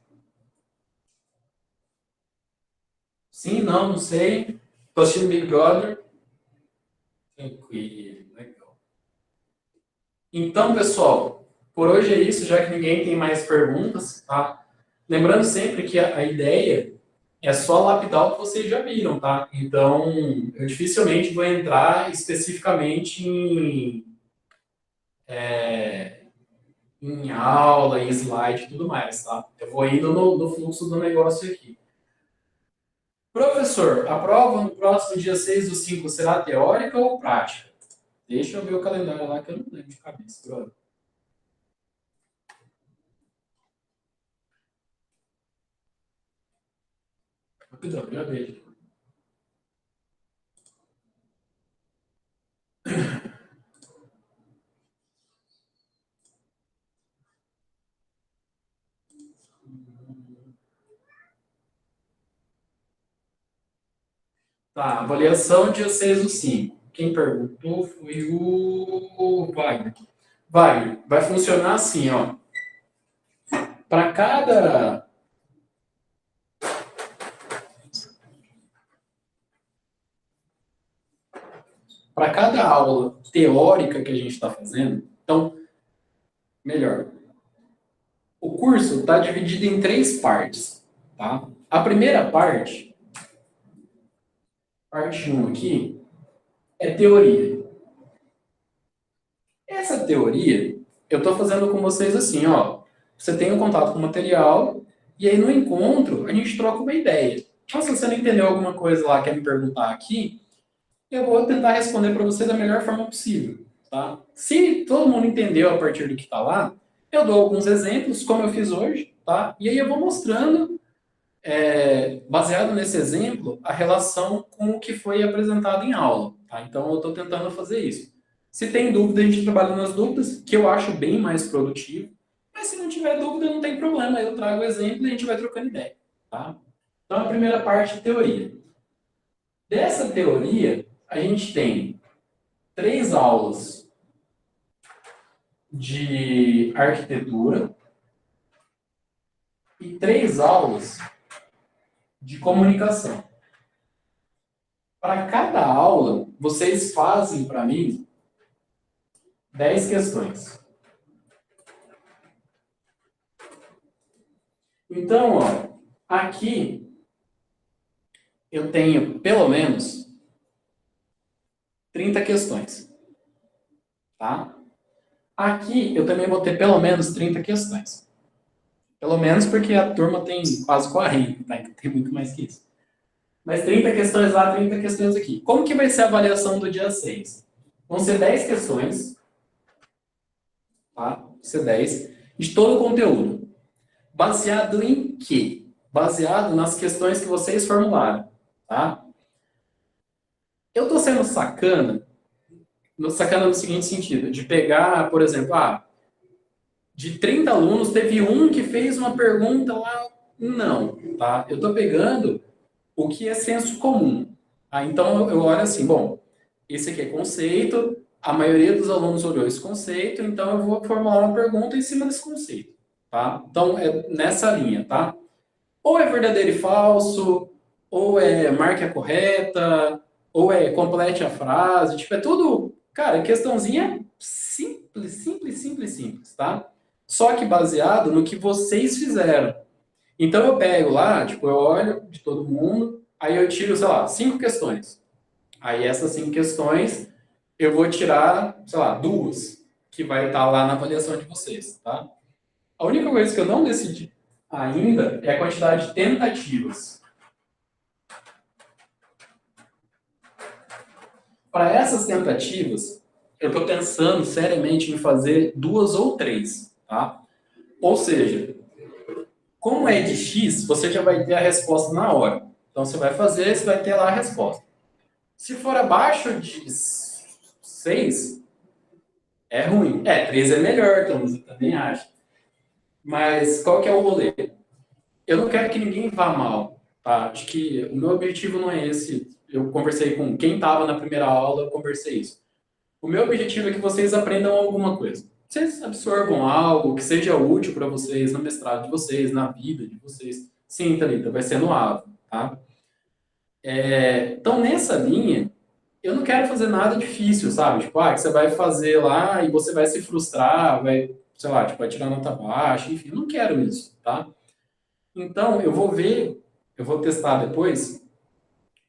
Sim, não sei. Tô assistindo Big Brother. Tranquilo, legal. Então, pessoal, por hoje é isso, já que ninguém tem mais perguntas, tá? Lembrando sempre que a ideia é só lapidar o que vocês já viram, tá? Então, eu dificilmente vou entrar especificamente em aula, em slide e tudo mais, tá? Eu vou indo no fluxo do negócio aqui. Professor, a prova no próximo dia 6/5 será teórica ou prática? Deixa eu ver o calendário lá que eu não lembro de cabeça, brother. Rapidão, já vejo. Tá, avaliação dia 6/5. Quem perguntou foi o Wagner. Wagner, vai funcionar assim, ó. Para cada aula teórica que a gente está fazendo, então, melhor. O curso está dividido em 3 partes, tá? A primeira parte 1 aqui, é teoria. Essa teoria, eu estou fazendo com vocês assim, ó. Você tem um contato com o material, e aí no encontro, a gente troca uma ideia. Então, se você não entendeu alguma coisa lá, quer me perguntar aqui, eu vou tentar responder para você da melhor forma possível, tá? Se todo mundo entendeu a partir do que está lá, eu dou alguns exemplos, como eu fiz hoje, tá? E aí eu vou mostrando, baseado nesse exemplo, a relação com o que foi apresentado em aula, tá? Então, eu estou tentando fazer isso. Se tem dúvida, a gente trabalha nas dúvidas, que eu acho bem mais produtivo. Mas se não tiver dúvida, não tem problema. Eu trago o exemplo e a gente vai trocando ideia. Tá? Então, a primeira parte, teoria. Dessa teoria, a gente tem 3 aulas de arquitetura e 3 aulas de comunicação. Para cada aula, vocês fazem para mim 10 questões. Então, ó, aqui eu tenho pelo menos 30 questões. Tá? Aqui eu também vou ter pelo menos 30 questões. Pelo menos porque a turma tem quase 40, tá? Então tem muito mais que isso. Mas 30 questões lá, 30 questões aqui. Como que vai ser a avaliação do dia 6? Vão ser 10 questões, tá? Vão ser 10, de todo o conteúdo. Baseado em quê? Baseado nas questões que vocês formularam, tá? Eu estou sendo sacana no seguinte sentido, de pegar, por exemplo, de 30 alunos, teve um que fez uma pergunta lá, não, tá? Eu estou pegando o que é senso comum. Tá? Então, eu olho assim, bom, esse aqui é conceito, a maioria dos alunos olhou esse conceito, então eu vou formular uma pergunta em cima desse conceito, tá? Então, é nessa linha, tá? Ou é verdadeiro e falso, ou é marque a correta, ou é complete a frase, tipo, é tudo, cara, questãozinha simples, simples, simples, simples, tá? Só que baseado no que vocês fizeram. Então eu pego lá, tipo, eu olho de todo mundo, aí eu tiro, sei lá, 5 questões. Aí essas 5 questões eu vou tirar, sei lá, 2, que vai estar lá na avaliação de vocês, tá? A única coisa que eu não decidi ainda é a quantidade de tentativas. Para essas tentativas, eu estou pensando seriamente em fazer 2 ou 3, tá? Ou seja, como é de X, você já vai ter a resposta na hora. Então, você vai fazer, você vai ter lá a resposta. Se for abaixo de 6, é ruim. 3 é melhor, então eu também acho. Mas qual que é o rolê? Eu não quero que ninguém vá mal, tá? Acho que o meu objetivo não é esse. Eu conversei com quem estava na primeira aula, eu conversei isso. O meu objetivo é que vocês aprendam alguma coisa. Vocês absorvam algo que seja útil para vocês no mestrado de vocês, na vida de vocês. Sim, Thalita, vai ser no AVA, tá? Então, nessa linha, eu não quero fazer nada difícil, sabe? Tipo, que você vai fazer lá e você vai se frustrar, vai, sei lá, tipo, vai tirar nota baixa, enfim, eu não quero isso, tá? Então, eu vou testar depois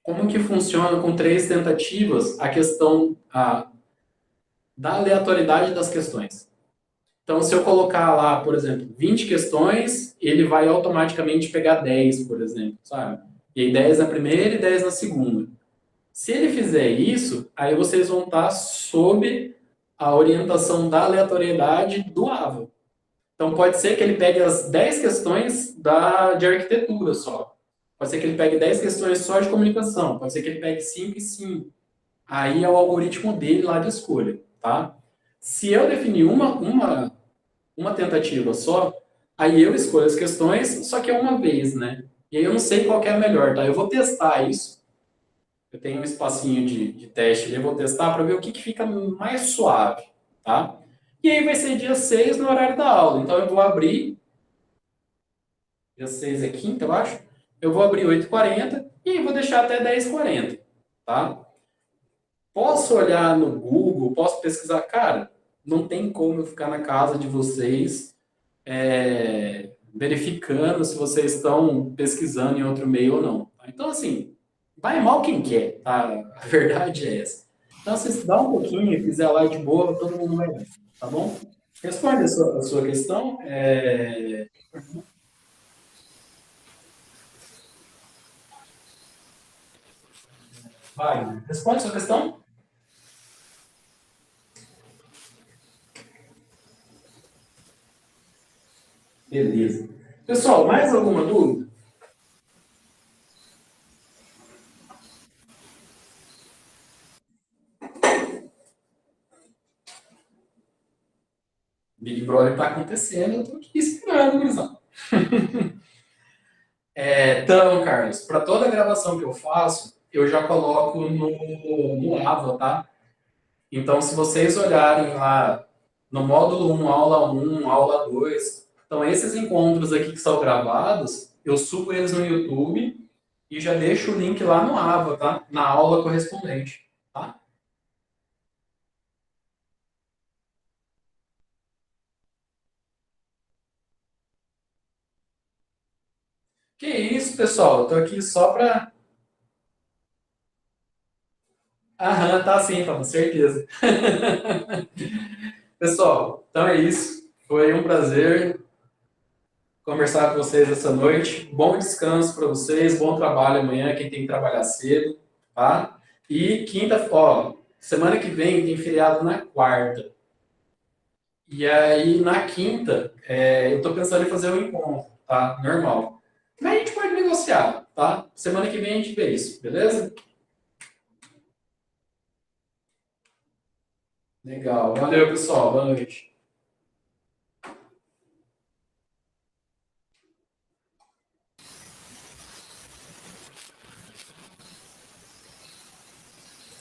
como que funciona com 3 tentativas a questão da aleatoriedade das questões. Então, se eu colocar lá, por exemplo, 20 questões, ele vai automaticamente pegar 10, por exemplo, sabe? E aí 10 na primeira e 10 na segunda. Se ele fizer isso, aí vocês vão estar sob a orientação da aleatoriedade do AVA. Então, pode ser que ele pegue as 10 questões de arquitetura só. Pode ser que ele pegue 10 questões só de comunicação. Pode ser que ele pegue 5 e 5. Aí é o algoritmo dele lá de escolha, tá? Se eu definir uma tentativa só, aí eu escolho as questões, só que é uma vez, né? E aí eu não sei qual que é a melhor, tá? Eu vou testar isso. Eu tenho um espacinho de teste ali, eu vou testar para ver o que fica mais suave, tá? E aí vai ser dia 6 no horário da aula. Então eu vou abrir, dia 6 é quinta, eu acho. Eu vou abrir 8h40 e vou deixar até 10h40, tá? Posso olhar no Google, posso pesquisar. Cara, não tem como eu ficar na casa de vocês verificando se vocês estão pesquisando em outro meio ou não. Tá? Então, assim, vai mal quem quer, tá? A verdade é essa. Então, se estudar um pouquinho e fizer lá de boa, todo mundo vai ver, tá bom? Responde a sua questão. Vai, responde a sua questão. Beleza. Pessoal, mais alguma dúvida? Big Brother tá acontecendo, eu tô aqui esperando, gurizada. Então, Carlos, para toda gravação que eu faço, eu já coloco no Ava, tá? Então, se vocês olharem lá no módulo um, aula 2, então esses encontros aqui que são gravados, eu subo eles no YouTube e já deixo o link lá no Ava, tá? Na aula correspondente, tá? Que isso, pessoal? Eu tô aqui só para... Aham, tá sim, com certeza. Pessoal, então é isso. Foi um prazer conversar com vocês essa noite. Bom descanso para vocês, bom trabalho amanhã, quem tem que trabalhar cedo, tá? E quinta, ó, semana que vem tem feriado na quarta. E aí, na quinta, eu tô pensando em fazer um encontro, tá? Normal. Mas a gente pode negociar, tá? Semana que vem a gente vê isso, beleza? Legal. Valeu, pessoal. Boa noite.